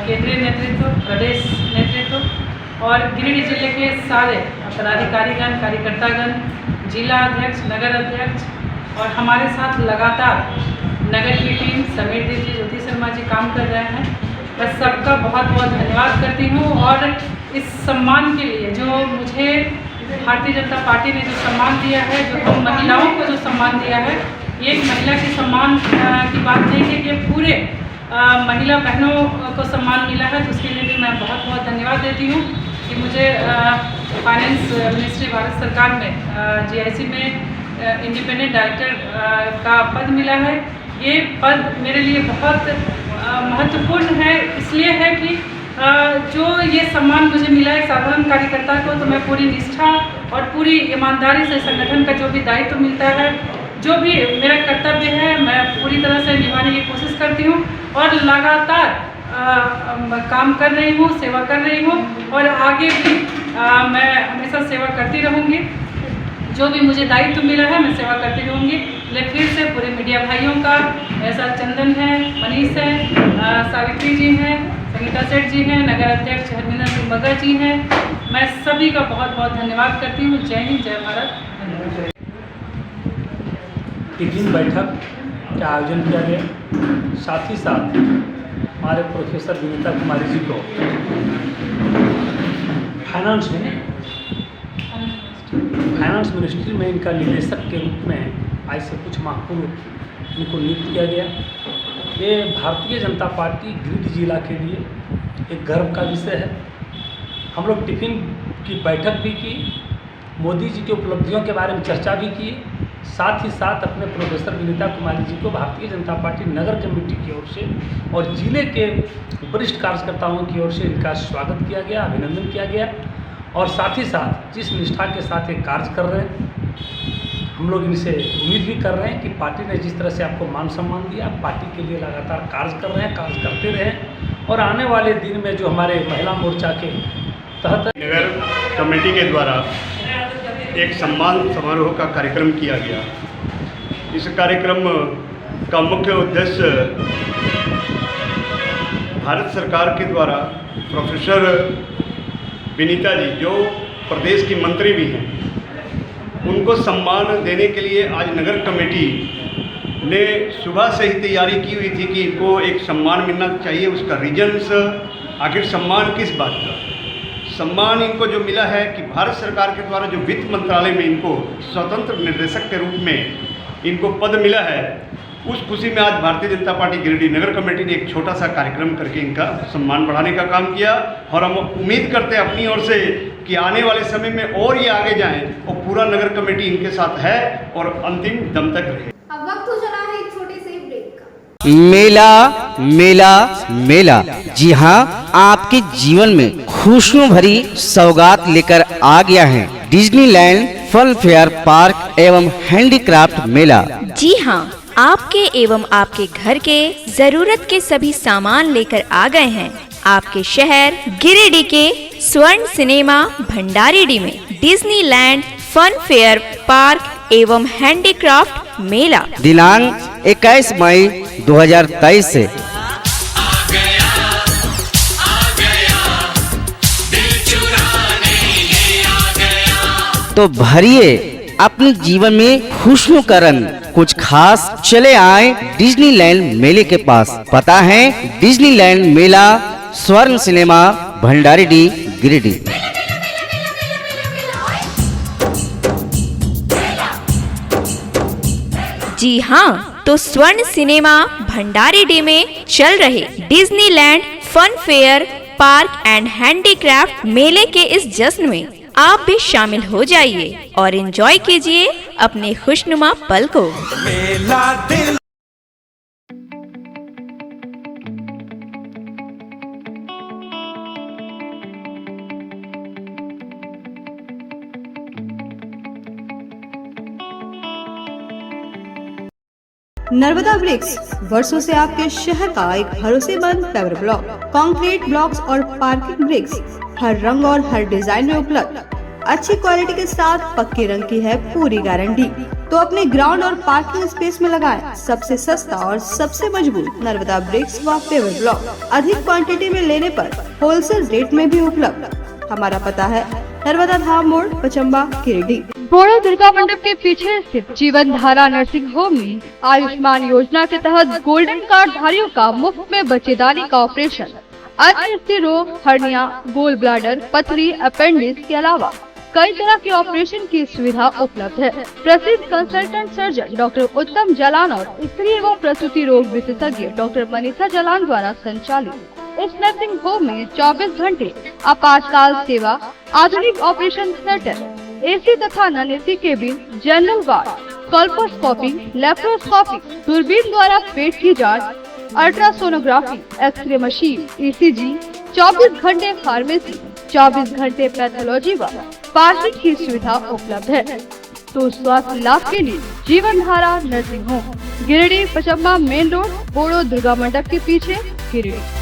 Q: केंद्रीय नेतृत्व, प्रदेश नेतृत्व और गिरिडीह जिले के सारे पदाधिकारीगण, कार्यकर्तागण, जिला अध्यक्ष, नगर अध्यक्ष और हमारे साथ लगातार नगर की टीम, समीर देव जी, ज्योति शर्मा जी काम कर रहे हैं। मैं सबका बहुत बहुत धन्यवाद करती हूँ। और इस सम्मान के लिए जो मुझे भारतीय जनता पार्टी ने जो सम्मान दिया है, जो हम महिलाओं को जो सम्मान दिया है, ये एक महिला के सम्मान की बात नहीं है, ये पूरे महिला बहनों को सम्मान मिला है। तो उसके लिए भी मैं बहुत बहुत धन्यवाद देती हूँ कि मुझे फाइनेंस मिनिस्ट्री भारत सरकार में जीआईसी में इंडिपेंडेंट डायरेक्टर का पद मिला है। ये पद मेरे लिए बहुत महत्वपूर्ण है, इसलिए है कि जो ये सम्मान मुझे मिला है साधारण कार्यकर्ता को, तो मैं पूरी निष्ठा और पूरी ईमानदारी से संगठन का जो भी दायित्व मिलता है, जो भी मेरा कर्तव्य है, मैं पूरी तरह से निभाने की कोशिश करती हूँ और लगातार काम कर रही हूँ, सेवा कर रही हूँ और आगे भी मैं हमेशा सेवा करती रहूँगी। जो भी मुझे दायित्व मिला है मैं सेवा करती रहूँगी। लेकिन फिर से पूरे मीडिया भाइयों का, ऐसा चंदन है, मनीष है, सावित्री जी हैं, संगीता सेठ जी हैं, नगर अध्यक्ष हरमिंदर सिंह मगर जी हैं, मैं सभी का बहुत बहुत धन्यवाद करती हूँ। जय हिंद, जय भारत।
M: टिफिन बैठक का आयोजन किया गया, साथ ही साथ हमारे प्रोफेसर विनीता कुमारी जी को फाइनेंस मिनिस्ट्री में इनका निदेशक के रूप में आज से कुछ माह पूर्व इनको नियुक्त किया गया। ये भारतीय जनता पार्टी गिरिडीह जिला के लिए एक गर्व का विषय है। हम लोग टिफिन की बैठक भी की, मोदी जी की उपलब्धियों के बारे में चर्चा भी की, साथ ही साथ अपने प्रोफेसर विनीता कुमारी जी को भारतीय जनता पार्टी नगर कमेटी की ओर से और जिले के वरिष्ठ कार्यकर्ताओं की ओर से इनका स्वागत किया गया, अभिनंदन किया गया। और साथ ही साथ जिस निष्ठा के साथ ये कार्य कर रहे हैं, हम लोग इनसे उम्मीद भी कर रहे हैं कि पार्टी ने जिस तरह से आपको मान सम्मान दिया, पार्टी के लिए लगातार कार्य कर रहे हैं, कार्य करते रहें और आने वाले दिन में जो हमारे महिला मोर्चा के तहत
J: नगर कमेटी के द्वारा एक सम्मान समारोह का कार्यक्रम किया गया। इस कार्यक्रम का मुख्य उद्देश्य भारत सरकार के द्वारा प्रोफेसर विनीता जी, जो प्रदेश की मंत्री भी हैं, उनको सम्मान देने के लिए आज नगर कमेटी ने सुबह से ही तैयारी की हुई थी कि इनको एक सम्मान मिलना चाहिए। उसका रीजन्स, आखिर सम्मान किस बात का सम्मान इनको जो मिला है कि भारत सरकार के द्वारा जो वित्त मंत्रालय में इनको स्वतंत्र निर्देशक के रूप में इनको पद मिला है, उस खुशी में आज भारतीय जनता पार्टी गिरिडीह नगर कमेटी ने एक छोटा सा कार्यक्रम करके इनका सम्मान बढ़ाने का काम किया। और हम उम्मीद करते हैं अपनी ओर से कि आने वाले समय में और ये आगे जाएं और पूरा नगर कमेटी इनके साथ है और अंतिम दम तक रहे।
B: अब वक्त हो चला है एक छोटे से ब्रेक का।
R: मेला मेला मेला, जी हाँ, आपके जीवन में खुशियों भरी सौगात लेकर आ गया है डिज्नीलैंड फन फेयर पार्क एवं हैंडीक्राफ्ट मेला।
C: जी हाँ, आपके एवं आपके घर के जरूरत के सभी सामान लेकर आ गए हैं आपके शहर गिरिडीह के स्वर्ण सिनेमा भंडारीडीह में डिज्नीलैंड फन फेयर पार्क एवं हैंडीक्राफ्ट मेला
R: दिनांक 21 मई 2023 से। तो भरिए अपने जीवन में खुशियों का रंग, कुछ खास चले आए डिज्नीलैंड मेले के पास। पता है डिज्नीलैंड मेला, स्वर्ण सिनेमा भंडारीडीह गिरिडीह।
C: जी हाँ, तो स्वर्ण सिनेमा भंडारीडीह में चल रहे Disneyland fun fair park and handicraft मेले के इस जश्न में आप भी शामिल हो जाइए और एंजॉय कीजिए अपने खुशनुमा पल को। मेला दिल
A: नर्मदा ब्रिक्स वर्षों से आपके शहर का एक भरोसेमंद पेवर ब्लॉक, कंक्रीट ब्लॉक्स और पार्किंग ब्रिक्स हर रंग और हर डिजाइन में उपलब्ध। अच्छी क्वालिटी के साथ पक्के रंग की है पूरी गारंटी। तो अपने ग्राउंड और पार्किंग स्पेस में लगाएं सबसे सस्ता और सबसे मजबूत नर्मदा ब्रिक्स व पेवर ब्लॉक। अधिक क्वांटिटी में लेने पर होलसेल रेट में भी उपलब्ध। हमारा पता है नर्मदा धाम मोड़, पचम्बा, गिरिडीह।
E: बोड़ो दुर्गा मंडप के पीछे स्थित जीवन धारा नर्सिंग होम में आयुष्मान योजना के तहत गोल्डन कार्ड धारियों का मुफ्त में बच्चेदानी का ऑपरेशन, अन्य स्थिर रोग, हर्निया, गोल ब्लाडर, पथरी, अपेंडिक्स के अलावा कई तरह के ऑपरेशन की सुविधा उपलब्ध है। प्रसिद्ध कंसल्टेंट सर्जन डॉक्टर उत्तम जलान और स्त्री एवं प्रसूति रोग विशेषज्ञ डॉक्टर मनीषा जलान द्वारा संचालित इस नर्सिंग होम में 24 घंटे आपातकाल सेवा, आधुनिक ऑपरेशन थिएटर, एसी तथा non AC cabin, general ward, colposcopy, laparoscopy, दूरबीन द्वारा पेट की जांच, अल्ट्रासोनोग्राफी, एक्सरे मशीन, ईसीजी, 24 घंटे फार्मेसी, 24 घंटे पैथोलॉजी व पार्किंग की सुविधा उपलब्ध है। तो स्वास्थ्य लाभ के लिए Jeevan Dhara nursing home, Giridih, Pachamba main road, बोड़ो दुर्गा मंडप के पीछे, गिरिडीह।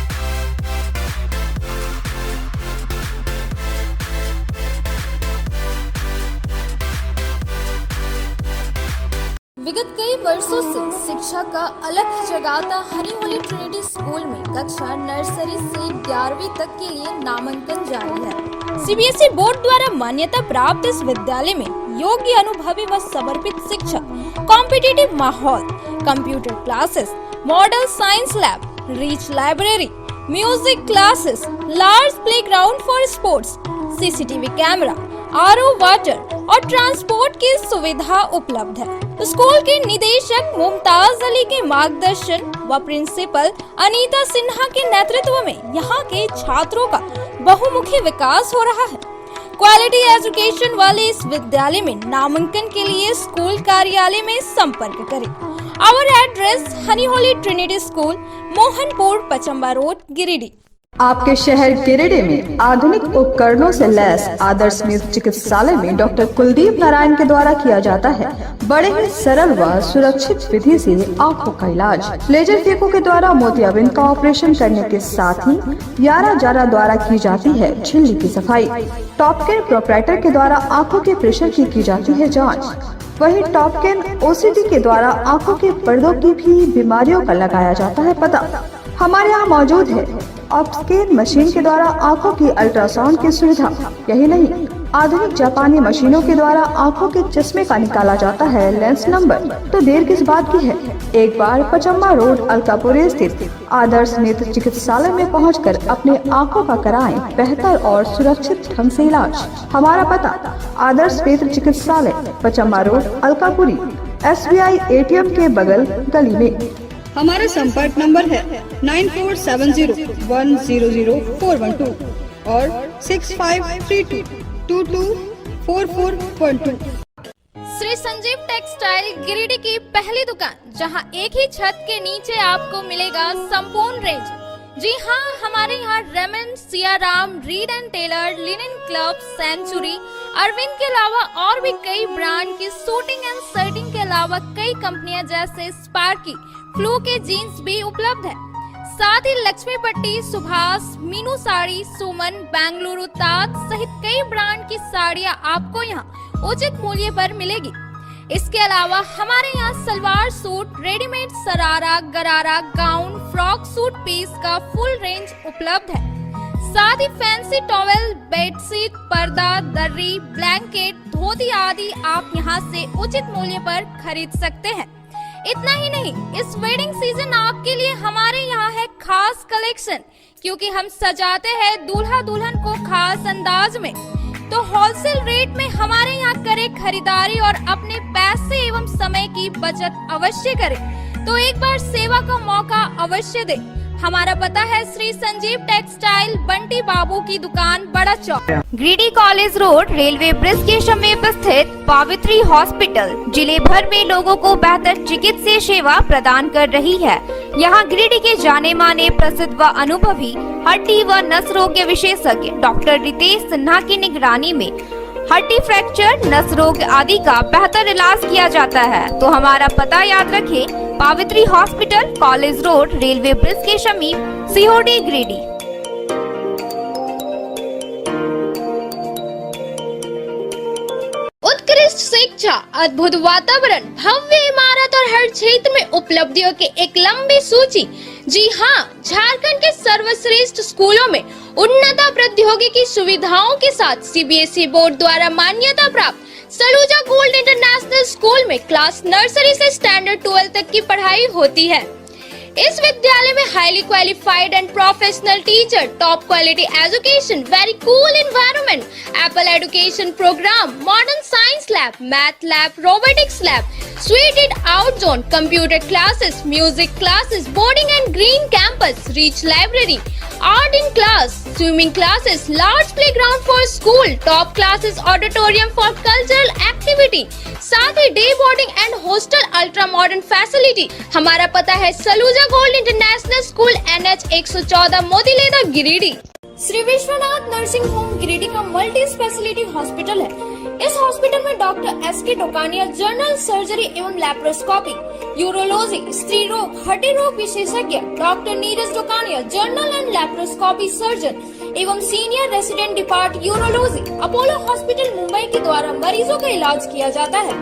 C: विगत कई वर्षों से शिक्षा का अलग जगाता हनी होली ट्रिनिटी स्कूल में कक्षा नर्सरी से 11वीं तक के लिए नामांकन जारी है। सीबीएसई बोर्ड द्वारा मान्यता प्राप्त इस विद्यालय में योग्य, अनुभवी व समर्पित शिक्षक, कॉम्पिटिटिव माहौल, computer classes, model science lab, rich library, music classes, large playground for sports, CCTV camera, RO water और ट्रांसपोर्ट की सुविधा उपलब्ध है। स्कूल के निदेशक मुमताज अली के मार्गदर्शन व प्रिंसिपल अनीता सिन्हा के नेतृत्व में यहाँ के छात्रों का बहुमुखी विकास हो रहा है। क्वालिटी एजुकेशन वाले इस विद्यालय में नामांकन के लिए स्कूल कार्यालय में संपर्क करें। Our address honey holy trinity school, Mohanpur, Pachamba road, Giridih.
A: आपके शहर गिरिडीह में आधुनिक उपकरणों से लैस आदर्श नेत्र चिकित्सालय में डॉक्टर कुलदीप नारायण के द्वारा किया जाता है बड़े ही सरल व सुरक्षित विधि से आंखों का इलाज। लेजर फेको के द्वारा मोतियाबिंद का ऑपरेशन करने के साथ ही यारा जारा द्वारा की जाती है झिल्ली की सफाई। टॉप केयर प्रोपराइटर के द्वारा आंखों के प्रेशर की जाती है जाँच। वही टॉप केयर ओसीडी के द्वारा आंखों के पर्दों की भी बीमारियों का लगाया जाता है पता। हमारे यहाँ मौजूद है ऑप्टिकल मशीन के द्वारा आंखों की अल्ट्रासाउंड की सुविधा। यही नहीं, आधुनिक जापानी मशीनों के द्वारा आंखों के चश्मे का निकाला जाता है लेंस नंबर। तो देर किस बात की है, एक बार पचम्बा रोड अलकापुरी स्थित आदर्श नेत्र चिकित्सालय में पहुंचकर अपने आंखों का कराएं बेहतर और सुरक्षित ढंग से इलाज। हमारा पता आदर्श नेत्र चिकित्सालय, Pachamba road Alkapuri, SBI ATM के बगल गली में। हमारा संपर्क नंबर है 9470100412 और 6532224412।
C: श्री संजीव टेक्सटाइल गिरिडीह की पहली दुकान, जहां एक ही छत के नीचे आपको मिलेगा संपूर्ण रेंज। जी हाँ, हमारे यहाँ Raymond, Siyaram, Reid and Taylor, linen club, century, Arvind के अलावा और भी कई ब्रांड की सूटिंग एंड शर्टिंग के अलावा कई कंपनियां जैसे स्पार्की, फ्लू के जीन्स भी उपलब्ध है। साथ ही लक्ष्मी पट्टी, सुभाष, मीनू साड़ी, सुमन, बेंगलुरु ताज सहित कई ब्रांड की साड़ियां आपको यहाँ उचित मूल्य पर मिलेगी। इसके अलावा हमारे यहाँ सलवार सूट, रेडीमेड सरारा, गरारा, गाउन, फ्रॉक सूट पीस का फुल रेंज उपलब्ध है। साथ ही फैंसी टॉवेल, बेडशीट, पर्दा, दर्री, ब्लैंकेट, धोती आदि आप यहाँ से उचित मूल्य पर खरीद सकते हैं। इतना ही नहीं, इस वेडिंग सीजन आपके लिए हमारे यहाँ है खास कलेक्शन, क्योंकि हम सजाते हैं दूल्हा दुल्हन को खास अंदाज में। तो होलसेल रेट में हमारे यहाँ करें खरीदारी और अपने पैसे एवं समय की बचत अवश्य करें। तो एक बार सेवा का मौका अवश्य दे। हमारा पता है श्री संजीव टेक्सटाइल, बंटी बाबू की दुकान, Bada Chowk,
B: Giridih college road, railway bridge के समीप स्थित पावित्री हॉस्पिटल जिले भर में लोगों को बेहतर चिकित्सीय सेवा प्रदान कर रही है। यहाँ गिरिडीह के जाने माने, प्रसिद्ध व अनुभवी हड्डी व नस रोग के विशेषज्ञ डॉक्टर रितेश सिन्हा की निगरानी में हड्डी फ्रैक्चर, नस रोग आदि का बेहतर इलाज किया जाता है। तो हमारा पता याद रखें, Pavitri hospital, college road, railway bridge के समीप, सीहोडी, गिरिडीह।
C: उत्कृष्ट शिक्षा, अद्भुत वातावरण, भव्य इमारत और हर क्षेत्र में उपलब्धियों की एक लंबी सूची। जी हाँ, झारखंड के सर्वश्रेष्ठ स्कूलों में उन्नत प्रौद्योगिकी सुविधाओं के साथ CBSE बोर्ड द्वारा मान्यता प्राप्त सलूजा गोल्ड इंटरनेशनल स्कूल में क्लास नर्सरी से स्टैंडर्ड 12 तक की पढ़ाई होती है। इस विद्यालय में highly qualified and professional teacher, top quality education, very cool environment, apple education programme, modern science lab, math lab, robotics lab, suited out zone, computer classes, music classes, boarding and green campus, rich library, art in class, swimming classes, large playground for school, top classes, auditorium for cultural activity, साथ ही day boarding and hostel, ultra modern facility. हमारा पता है Saluja gold international school, NH 114, Motileda, Giridih. Shri Vishwanath nursing home Giridih का मल्टी स्पेशलिटी हॉस्पिटल है। इस हॉस्पिटल में doctor SK Tokania general surgery एवं लैप्रोस्कोपी, यूरोलॉजी, स्त्री रोग, हड्डी रोग विशेषज्ञ, doctor Neeraj Tokania general and laparoscopy surgeon एवं senior resident depart urology, Apollo hospital Mumbai के द्वारा मरीजों का इलाज किया जाता है।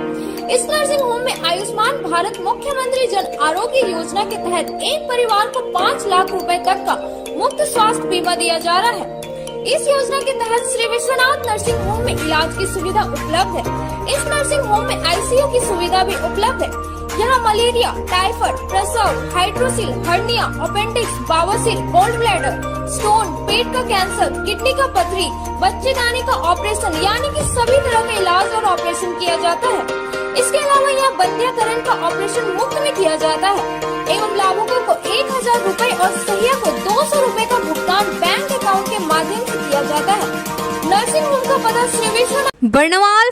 C: इस नर्सिंग होम में आयुष्मान भारत मुख्यमंत्री जन आरोग्य योजना के तहत एक परिवार को 5 लाख रुपए तक का मुफ्त स्वास्थ्य बीमा दिया जा रहा है। इस योजना के तहत श्री विश्वनाथ नर्सिंग होम में इलाज की सुविधा उपलब्ध है। इस नर्सिंग होम में ICU की सुविधा भी उपलब्ध है। यहाँ मलेरिया, टाइफाइड, प्रसव, हाइड्रोसिल, हर्निया, अपेंडिक्स, बावासीर, गोल्ड ब्लैडर, स्टोन, पेट का कैंसर, किडनी का पथरी, बच्चेदानी का ऑपरेशन यानी कि सभी तरह का इलाज और ऑपरेशन किया जाता है। इसके अलावा यहाँ बंध्याकरण का ऑपरेशन मुफ्त में किया जाता है एवं लाभुकों को 1000 रूपए और सहिया को 200 रूपए का भुगतान बैंक अकाउंट के माध्यम से किया जाता है। नर्सिंग होम का पता श्री विश्वनाथ
B: बर्नवाल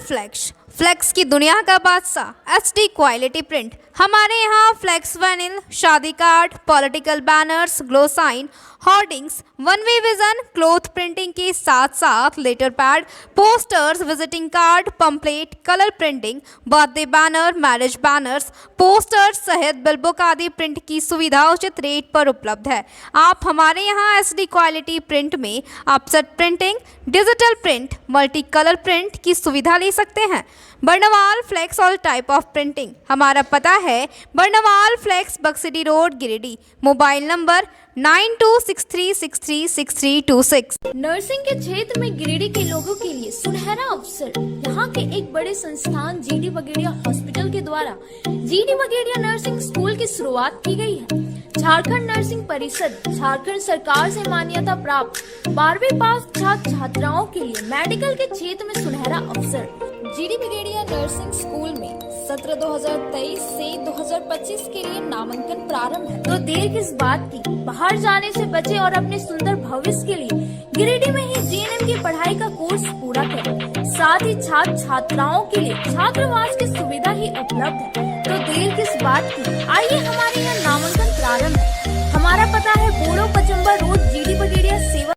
B: फ्लेक्स की दुनिया का बादशाह HD क्वालिटी प्रिंट। हमारे यहाँ फ्लेक्स वाइनिल, शादी card, political banners, glow sign, hoardings, one way vision, cloth printing के साथ साथ letter pad, posters, visiting card, pamphlet, colour printing, birthday banner, marriage banners, posters सहित बिलबुक आदि प्रिंट की सुविधा उचित रेट पर उपलब्ध है। आप हमारे यहाँ SD क्वालिटी प्रिंट में offset printing, digital print, multi colour print की सुविधा ले सकते हैं। Barnwal flex all type of printing. हमारा पता है Barnwal flex Baksidih road Giridih. Mobile number 9263636326।
C: Nursing के क्षेत्र में गिरिडीह के लोगों के लिए सुनहरा अवसर। यहाँ के एक बड़े संस्थान GD बगेड़िया हॉस्पिटल के द्वारा GD बगेड़िया नर्सिंग स्कूल की शुरुआत की गई है। झारखंड नर्सिंग परिषद झारखंड सरकार से मान्यता प्राप्त 12वीं पास छात्र छात्राओं के लिए मेडिकल के क्षेत्र में सुनहरा अवसर। GD बगेड़िया नर्सिंग स्कूल में सत्र 2023 से 2025 के लिए नामांकन प्रारंभ है। तो देर किस बात की, बाहर जाने से बचे और अपने सुंदर भविष्य के लिए गिरिडीह में ही GNM की पढ़ाई का कोर्स पूरा करें। साथ ही छात्र छात्राओं के लिए छात्रावास की सुविधा ही उपलब्ध है। तो देर किस बात की, आइए हमारे यहाँ नामांकन प्रारंभ है। हमारा पता है बोड़ो पचम्बर रोड GD बगेड़िया सेवा।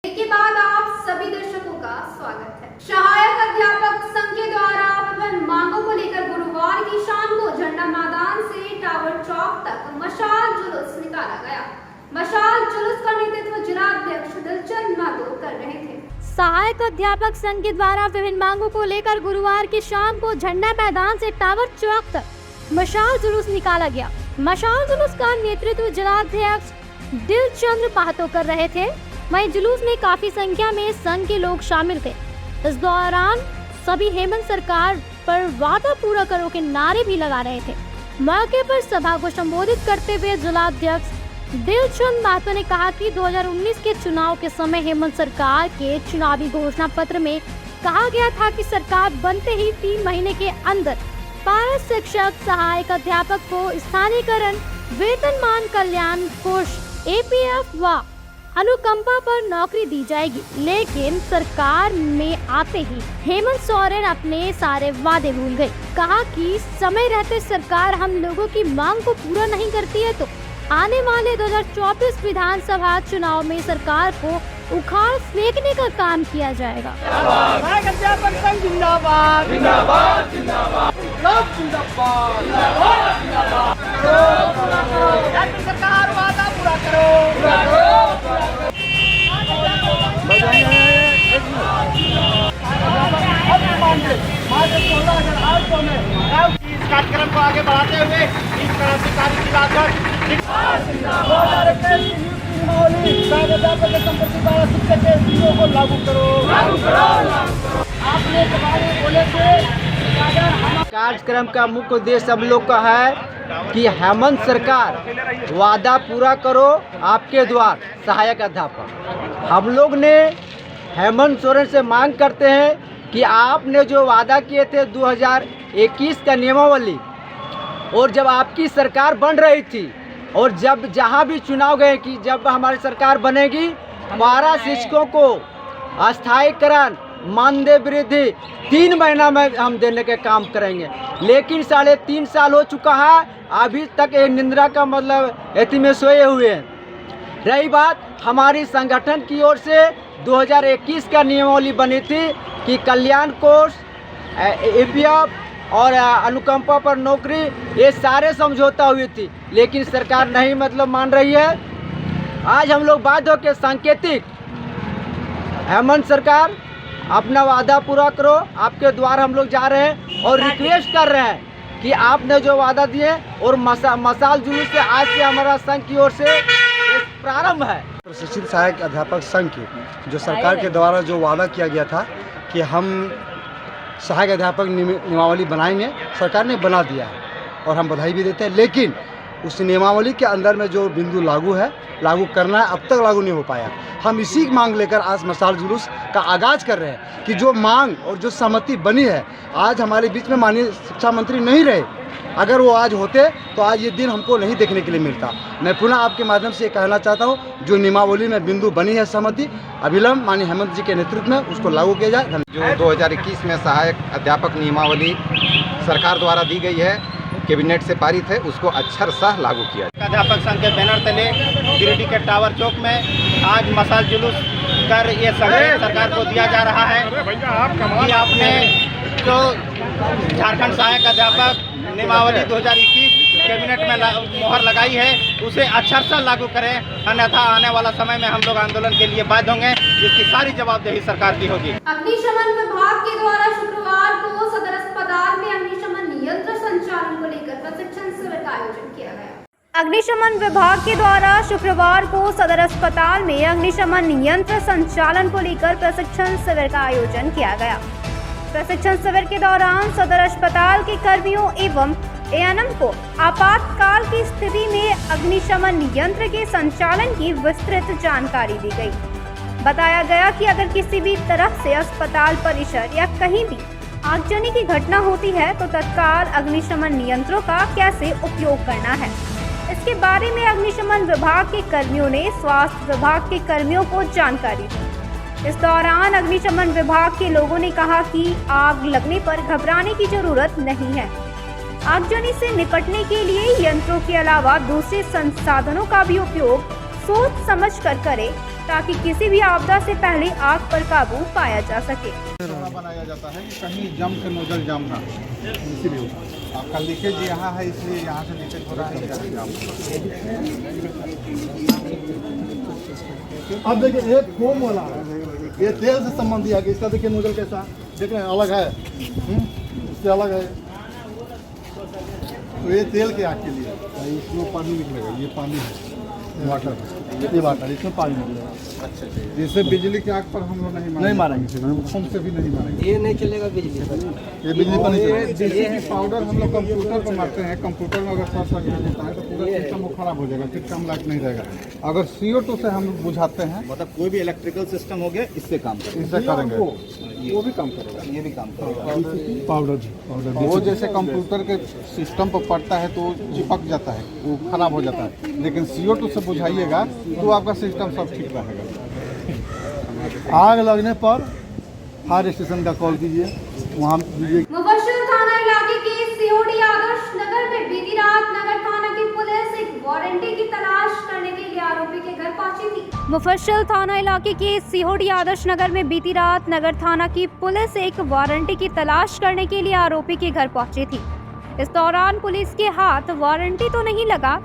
B: के बाद आप सभी दर्शकों का स्वागत है। सहायक अध्यापक संघ के द्वारा विभिन्न मांगों को लेकर गुरुवार की शाम को झंडा मैदान से टावर चौक तक मशाल जुलूस निकाला गया। मशाल जुलूस का नेतृत्व जिलाध्यक्ष दिलचंद माथुर कर रहे थे।
E: सहायक अध्यापक संघ के द्वारा विभिन्न मांगों को लेकर गुरुवार की शाम को झंडा मैदान से टावर चौक तक मशाल जुलूस निकाला गया। मशाल जुलूस का नेतृत्व जिलाध्यक्ष दिलचंद माथुर कर रहे थे। वहीं जुलूस में काफी संख्या में संघ के लोग शामिल थे। इस दौरान सभी हेमंत सरकार पर वादा पूरा करो के नारे भी लगा रहे थे। मौके पर सभा को संबोधित करते हुए जिलाध्यक्ष दिलचंद माथुर ने कहा कि 2019 के चुनाव के समय हेमंत सरकार के चुनावी घोषणा पत्र में कहा गया था कि सरकार बनते ही 3 महीने के अंदर पारा शिक्षक, सहायक अध्यापक को स्थानीयकरण, वेतनमान कल्याण कोष APF व अनुकंपा पर नौकरी दी जाएगी। लेकिन सरकार में आते ही हेमंत सोरेन अपने सारे वादे भूल गए। कहा कि समय रहते सरकार हम लोगों की मांग को पूरा नहीं करती है तो आने वाले 2024 विधानसभा चुनाव में सरकार को उखाड़ फेंकने का काम किया जाएगा।
M: अध्यापक संघ जिंदाबाद जिंदाबाद जिंदाबाद सरकार वादा पूरा करो इस कार्यक्रम को आगे बढ़ाते हुए इस क्रांतिकारी जिलाध्यक्ष को लागू करो। आपने बोले थे
S: कार्यक्रम का मुख्य उद्देश्य हम लोग का है कि हेमंत सरकार वादा पूरा करो आपके द्वार सहायक अध्यापक। हम लोग ने हेमंत सोरेन से मांग करते हैं कि आपने जो वादा किए थे 2021 का नियमावली और जब आपकी सरकार बन रही थी और जब जहां भी चुनाव गए कि जब हमारी सरकार बनेगी पारा शिक्षकों को अस्थायीकरण, मानदेय वृद्धि 3 महीना में हम देने के काम करेंगे। लेकिन 3.5 साल हो चुका है, अभी तक ये निंदा का मतलब ऐसी में सोए हुए हैं। रही बात हमारी संगठन की ओर से 2021 का नियमावली बनी थी कि कल्याण कोष, APF और अनुकंपा पर नौकरी ये सारे समझौता हुई थी, लेकिन सरकार नहीं मतलब मान रही है। आज हम लोग बाध्य होकर सांकेतिक हेमंत सरकार अपना वादा पूरा करो, आपके द्वार हम लोग जा रहे हैं और रिक्वेस्ट कर रहे हैं कि आपने जो वादा दिए और मशाल जुलूस से आज से हमारा संघ की ओर से प्रारंभ है।
I: प्रशिक्षित सहायक अध्यापक संघ की जो सरकार के द्वारा जो वादा किया गया था कि हम सहायक अध्यापक नियमावली बनाएंगे, सरकार ने बना दिया है।
S: और हम बधाई भी देते हैं, लेकिन उस नियमावली के अंदर में जो बिंदु लागू है, लागू करना है, अब तक लागू नहीं हो पाया। हम इसी मांग लेकर आज मशाल जुलूस का आगाज़ कर रहे हैं कि जो मांग और जो सहमति बनी है, आज हमारे बीच में माननीय शिक्षा मंत्री नहीं रहे, अगर वो आज होते तो आज ये दिन हमको नहीं देखने के लिए मिलता। मैं पुनः आपके माध्यम से कहना चाहता हूँ, जो नियमावली में बिंदु बनी है सहमति, अविलंब माननीय हेमंत जी के नेतृत्व में उसको लागू किया जाए।
T: जो 2021 में सहायक अध्यापक नियमावली सरकार द्वारा दी गई है, कैबिनेट से पारित है, उसको अक्षरशः लागू किया जाए।
U: अध्यापक संघ के बैनर तले गिरिडीह के टावर चौक में आज मशाल जुलूस कर ये संदेश सरकार को दिया जा रहा है कि आपने जो झारखंड सहायक अध्यापक नियमावली 2021 कैबिनेट में मोहर लगाई है, उसे अक्षरशः लागू करें, अन्यथा आने वाला समय में हम लोग आंदोलन के लिए बाध्य होंगे, जिसकी सारी जवाबदेही सरकार की होगी।
B: अग्निशमन विभाग के द्वारा शुक्रवार को सदर अस्पताल में अग्निशमन यंत्र संचालन को लेकर प्रशिक्षण शिविर का आयोजन किया गया।
E: अग्निशमन विभाग के द्वारा शुक्रवार को सदर अस्पताल में अग्निशमन यंत्र संचालन को लेकर प्रशिक्षण शिविर का आयोजन किया गया। प्रशिक्षण शिविर के दौरान सदर अस्पताल के कर्मियों एवं एएनएम को आपातकाल की स्थिति में अग्निशमन यंत्र के संचालन की विस्तृत जानकारी दी गई। बताया गया कि अगर किसी भी तरह से अस्पताल परिसर या कहीं भी आगजनी की घटना होती है तो तत्काल अग्निशमन यंत्रों का कैसे उपयोग करना है, इसके बारे में अग्निशमन विभाग के कर्मियों ने स्वास्थ्य विभाग के कर्मियों को जानकारी दी। इस दौरान अग्निशमन विभाग के लोगों ने कहा कि आग लगने पर घबराने की जरूरत नहीं है। आगजनी से निपटने के लिए यंत्रों के अलावा दूसरे संसाधनों का भी उपयोग सोच समझ कर करें, ताकि किसी भी आपदा से पहले आग पर काबू पाया जा सके।
J: बनाया जाता है कि कहीं जम के नोजल जाम ना, इसीलिए आपका लीकेज यहाँ है, इसलिए यहाँ से लीकेज हो रहा है। अब देखिए एक फोम वाला है, ये तेल से संबंधी है, इसका देखिए नोजल कैसा, देख रहे हैं अलग है, इससे अलग है, तो ये तेल के आग के लिए, इसमें पानी निकलेगा, ये पानी है वाटर, ये वाटर, इसमें पानी निकलेगा। अच्छा, जिससे बिजली की आग पर हम लोग नहीं मारेंगे, फोम से भी नहीं मारेंगे, ये नहीं चलेगा बिजली पर, ये बिजली पर नहीं चलेगा। जैसे कि पाउडर हम लोग कंप्यूटर पर मारते हैं, कंप्यूटर में अगर शॉर्ट सर्किट होता है तो पूरा सिस्टम वो खराब हो जाएगा, फिर काम लायक नहीं रहेगा। अगर CO2 से हम बुझाते हैं, मतलब कोई भी इलेक्ट्रिकल सिस्टम हो गया, इससे काम करेंगे, इससे करेंगे, वो भी काम करेगा, ये भी काम करेगा। पाउडर वो जैसे कंप्यूटर के सिस्टम पर पड़ता है तो चिपक जाता है, वो खराब हो जाता है, लेकिन CO2 से बुझाइएगा तो आपका सिस्टम सब ठीक रहेगा। आग लगने पर फायर स्टेशन का कॉल कीजिए, वहाँ
B: मुफस्सिल थाना इलाके के सिहोड़ी आदर्श नगर में बीती रात नगर थाना की पुलिस एक वारंटी की तलाश करने के लिए आरोपी के घर पहुंची थी। मुफस्सिल थाना इलाके के सिहोड़ी आदर्श नगर में बीती रात नगर थाना की पुलिस एक वारंटी की तलाश करने के लिए आरोपी के घर पहुंची थी। इस दौरान पुलिस के हाथ वारंटी तो नहीं लगा,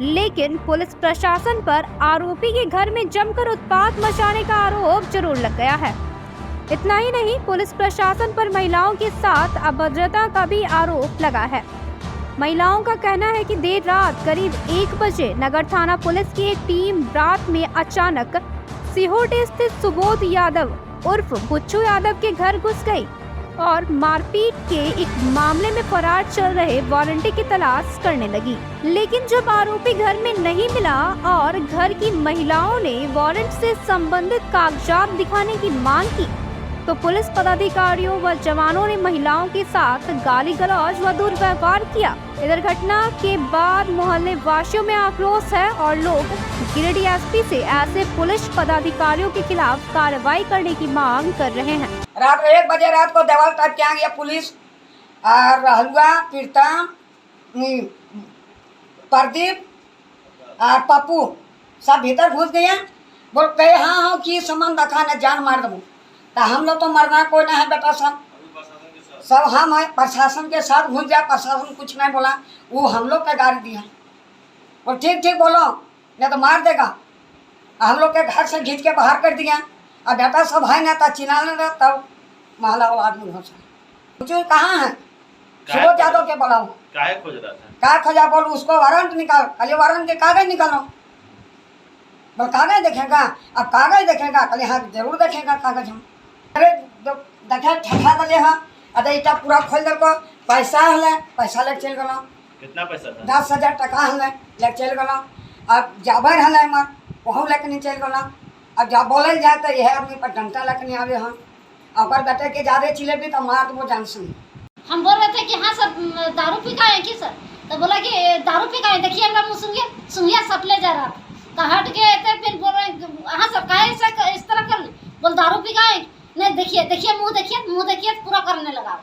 B: लेकिन पुलिस प्रशासन पर आरोपी के घर में जमकर उत्पात मचाने का आरोप जरूर लग गया है। इतना ही नहीं, पुलिस प्रशासन पर महिलाओं के साथ अभद्रता का भी आरोप लगा है। महिलाओं का कहना है कि देर रात करीब 1 बजे नगर थाना पुलिस की एक टीम रात में अचानक सिहोटी स्थित सुबोध यादव उर्फ बुच्चू यादव के घर घुस गई और मारपीट के एक मामले में फरार चल रहे वारंटी की तलाश करने लगी। लेकिन जब आरोपी घर में नहीं मिला और घर की महिलाओं ने वारंट से संबंधित कागजात दिखाने की मांग की, तो पुलिस पदाधिकारियों व जवानों ने महिलाओं के साथ गाली गलौज व दुर्व्यवहार किया। इधर घटना के बाद मोहल्ले वासियों में आक्रोश है और लोग गिरिडीह SP से ऐसे पुलिस पदाधिकारियों के खिलाफ कार्रवाई करने की मांग कर रहे हैं।
V: रात 1 बजे रात को देवाल टाइप के आ गया पुलिस और हलवा प्रीतम प्रदीप और पप्पू सब भीतर घुस गए। बोल कहे हाँ कि सामान रखा न जान मार दो, तो हम लोग तो मरना कोई ना है बेटा, सब हम है प्रशासन के साथ घुस जाए, प्रशासन कुछ नहीं बोला, वो हम लोग का गाड़ी दिया और ठीक बोलो नहीं तो मार देगा। हम लोग के घर से खींच के बाहर कर दिया और बेटा सब है ना, तब चिल्लाने लगा, तब महला वाला आदमी घुसा। कहाँ है सुबोध यादव के बोला,
W: काहे खोज रहा था,
V: क्या खोजा, बोल उसको वारंट निकाल, कल वारंट के कागज निकालो, बोल कागज देखेगा, अब कागज देखेगा, कल हाँ जरूर देखेगा कागज। हम अरे देखे ठेका दले हाँ, अरे इटा पूरा खोल दल को पैसा है, पैसा ले चल गलो,
D: कितना पैसा था?
V: 10,000 टका हमें ले चल गला। अब जाबर हल मर वहाँ लेके नहीं चल गला। अब जब बोले जाए तो यह अपनी पर डंटा लेके नहीं आवे हम अगर बेटे के ज्यादा चिले भी तो मार वो जान सुन।
F: हम बोल रहे थे कि हाँ सर दारू पी का है कि सर, तो बोला कि दारू पी का है, देखिए हमारा मुँह सुनिया सब ले जा रहा तो हट गए थे। फिर बोल रहे हाँ सर कहे इस तरह कर बोल दारू पी का है, नहीं देखिए मुँह देखिए पूरा करने लगा।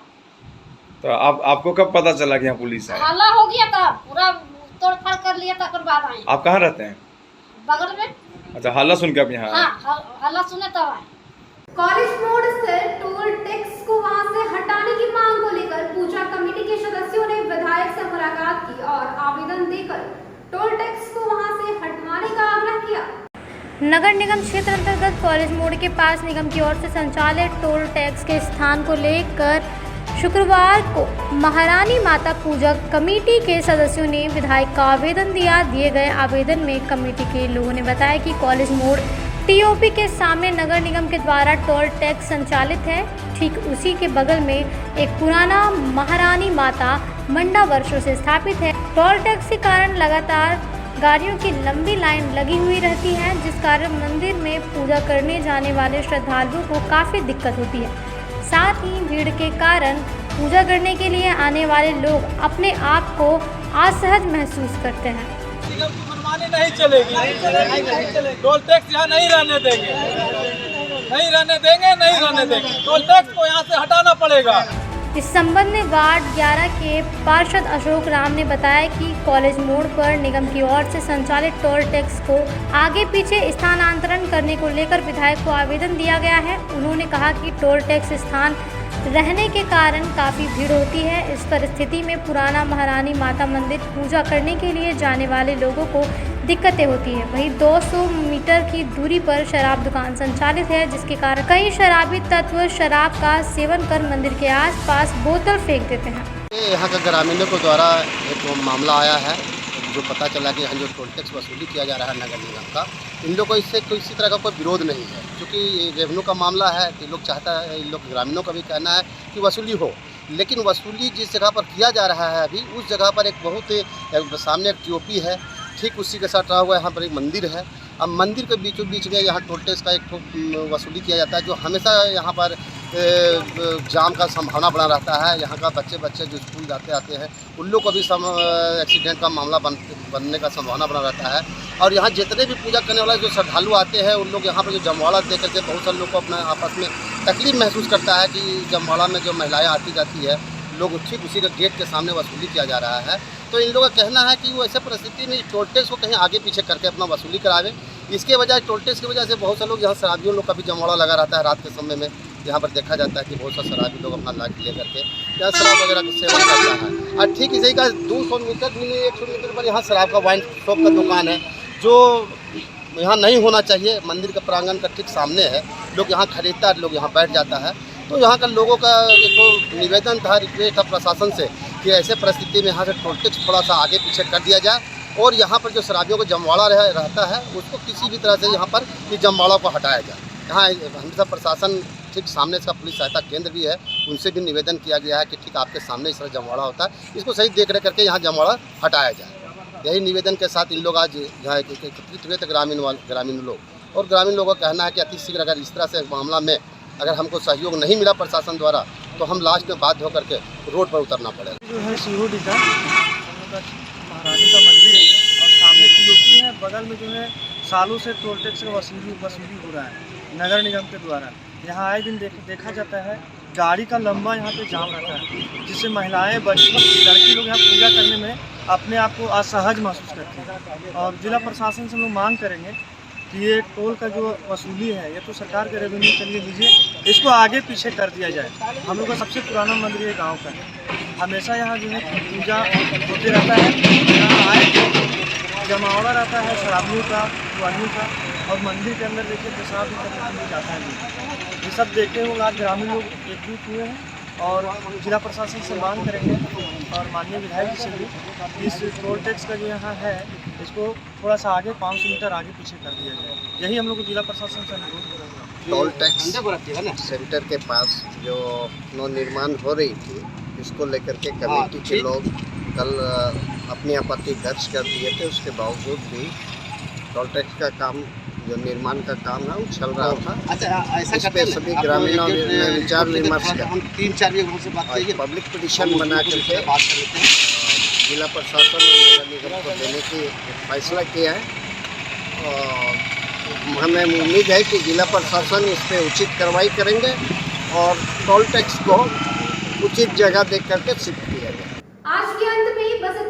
W: तो आपको कब पता चला कि यहाँ पुलिस है?
F: हल्ला हो गया था, पूरा तोड़ फाड़ कर लिया था, फिर बाद आए।
W: आप कहाँ रहते हैं?
F: बगल में।
W: अच्छा, हल्ला सुन के आप यहाँ?
F: हाँ हल्ला सुने तब आए।
B: कॉलेज मोड़ से टोल टैक्स को वहां से हटाने की मांग को लेकर पूजा कमेटी के सदस्यों ने विधायक से मुलाकात की और आवेदन देकर टोल टैक्स को वहां से हटवाने का आग्रह किया।
E: नगर निगम क्षेत्र अंतर्गत कॉलेज मोड़ के पास निगम की ओर से संचालित टोल टैक्स के स्थान को लेकर शुक्रवार को महारानी माता पूजा कमेटी के सदस्यों ने विधायक का आवेदन दिया। दिए गए आवेदन में कमेटी के लोगों ने बताया कि कॉलेज मोड़ टीओपी के सामने नगर निगम के द्वारा टोल टैक्स संचालित है। ठीक उसी के बगल में एक पुराना महारानी माता मंडा वर्षों से स्थापित है। टोल टैक्स के कारण लगातार गाड़ियों की लंबी लाइन लगी हुई रहती है, जिस कारण मंदिर में पूजा करने जाने वाले श्रद्धालुओं को काफ़ी दिक्कत होती है। साथ ही भीड़ के कारण पूजा करने के लिए आने वाले लोग अपने आप को असहज महसूस करते हैं।
X: निगम की मनमानी नहीं चलेगी, टोल टैक्स यहाँ नहीं रहने देंगे, टोल टैक्स को यहाँ से हटाना पड़ेगा।
E: इस संबंध में वार्ड 11 के पार्षद अशोक राम ने बताया कि कॉलेज मोड़ पर निगम की ओर से संचालित टोल टैक्स को आगे पीछे स्थानांतरण करने को लेकर विधायक को आवेदन दिया गया है। उन्होंने कहा कि टोल टैक्स स्थान रहने के कारण काफ़ी भीड़ होती है। इस परिस्थिति में पुराना महारानी माता मंदिर पूजा करने के लिए जाने वाले लोगों को दिक्कतें होती हैं। वहीं 200 मीटर की दूरी पर शराब दुकान संचालित है, जिसके कारण कई शराबी तत्व शराब का सेवन कर मंदिर के आसपास बोतल फेंक देते हैं।
Y: यहाँ के ग्रामीणों के द्वारा एक मामला आया है, जो पता चला कि यहाँ जो टोल टैक्स वसूली किया जा रहा है नगर निगम का, इन लोगों को इससे किसी तरह का कोई विरोध नहीं है, क्योंकि रेवेन्यू का मामला है कि लोग चाहता है, इन लोग ग्रामीणों का भी कहना है कि वसूली हो। लेकिन वसूली जिस जगह पर किया जा रहा है अभी, उस जगह पर एक बहुत सामने एक टीओपी है, ठीक उसी के साथ रहा हुआ यहाँ पर एक मंदिर है। अब मंदिर के बीचों बीच में यहाँ टोल टैक्स का एक वसूली किया जाता है, जो हमेशा यहाँ पर जाम का संभावना बना रहता है। यहाँ का बच्चे जो स्कूल जाते आते हैं, उन लोग को भी एक्सीडेंट का मामला बनने का संभावना बना रहता है। और यहाँ जितने भी पूजा करने वाले जो श्रद्धालु आते हैं, उन लोग यहाँ पर जो जमवाड़ा दे करके बहुत सारे लोग को अपना आपस में तकलीफ महसूस करता है कि जमवाड़ा में जो महिलाएँ आती जाती है, लोग ठीक उसी के गेट के सामने वसूली किया जा रहा है। तो इन लोगों का कहना है कि वो ऐसे परिस्थिति में टोल टैक्स को कहीं आगे पीछे करके अपना वसूली करावे। इसके बजाय टोल टैक्स की वजह से बहुत से लोग यहाँ शराबियों लोग का भी जमवाड़ा लगा रहता है रात के समय में। यहाँ पर देखा जाता है कि बहुत सारे शराबी लोग अपना लाइट ले करके यहाँ शराब वगैरह का सेवन करता है। और ठीक इसी का 200 मीटर भी नहीं 100 मीटर पर यहाँ शराब का वाइन शॉप का दुकान है, जो यहाँ नहीं होना चाहिए। मंदिर का प्रांगण का ठीक सामने है, लोग यहाँ खरीदता है, लोग यहाँ बैठ जाता है। तो यहाँ का लोगों का एक निवेदन था, रिक्वेस्ट था प्रशासन से कि ऐसे परिस्थिति में यहाँ से टोल टैक्स थोड़ा सा आगे पीछे कर दिया जाए, और यहाँ पर जो शराबियों को जमवाड़ा रहता है उसको किसी भी तरह से यहाँ पर ये जमवाड़ा को हटाया जाए। यहाँ हमेशा प्रशासन ठीक सामने इसका पुलिस सहायता केंद्र भी है, उनसे भी निवेदन किया गया है कि ठीक आपके सामने इस तरह जमवाड़ा होता है, इसको सही देख रेख करके यहाँ जमवाड़ा हटाया जाए। यही निवेदन के साथ इन लोग आज यहाँ एकत्रित हुए थे ग्रामीण लोग, और ग्रामीण लोगों का कहना है कि अतिशीघ्र अगर इस तरह से मामला में अगर हमको सहयोग नहीं मिला प्रशासन द्वारा, तो हम लास्ट में बाध्य होकर के रोड पर उतरना पड़ेगा।
X: जो है सीहोडी का महारानी का मंदिर है, और सामने टीओपी है, बगल में जो है सालों से टोल टैक्स का वसूली हो रहा है नगर निगम के द्वारा। यहाँ आए दिन देखा जाता है गाड़ी का लंबा यहाँ पे जाम रहता है, जिससे महिलाएं, बच्ची, लड़की लोग यहाँ पूजा करने में अपने आप को असहज महसूस करते हैं। और जिला प्रशासन से हम लोग मांग करेंगे कि ये टोल का जो वसूली है, ये तो सरकार के रेवेन्यू के लिए लीजिए, इसको आगे पीछे कर दिया जाए। हम लोग का सबसे पुराना मंदिर है गाँव का, हमेशा यहाँ जो है पूजा होते रहता है। यहाँ आए जमावड़ा रहता है शराबियों का, जुआनियों का, और मंदिर के अंदर देखिए पेशाब भी करने के लिए जाता है। ये सब देखते हुए आज ग्रामीण लोग एकजुट हुए हैं, और जिला प्रशासन से मांग करेंगे और माननीय विधायक जी से भी इस टोल टैक्स का जो यहाँ है, इसको थोड़ा सा आगे 500 मीटर आगे पीछे कर दिया जाए। यही हम लोग को जिला प्रशासन से अनुरोध करेंगे।
Y: टोल टैक्स सेंटर के पास जो नवनिर्माण हो रही थी, इसको लेकर के कमेटी के लोग कल अपनी आपत्ति दर्ज कर दिए थे। उसके बावजूद भी टोल टैक्स का काम, जो निर्माण का काम है, वो चल रहा था।
D: अच्छा, ऐसा
Y: इस पे सभी ग्रामीणों ने विचार विमर्श कर,
D: हम 3-4 घंटे से बात करेंगे,
Y: पब्लिक पिटिशन बना करके
D: बात कर लेते हैं।
Y: जिला प्रशासन और नगर निगम को देने की फैसला किया है और हमें उम्मीद है कि जिला प्रशासन इस पर उचित कार्रवाई करेंगे और टोल टैक्स को उचित जगह दे करके शिफ्ट किया जाए।
B: आज के अंत में बस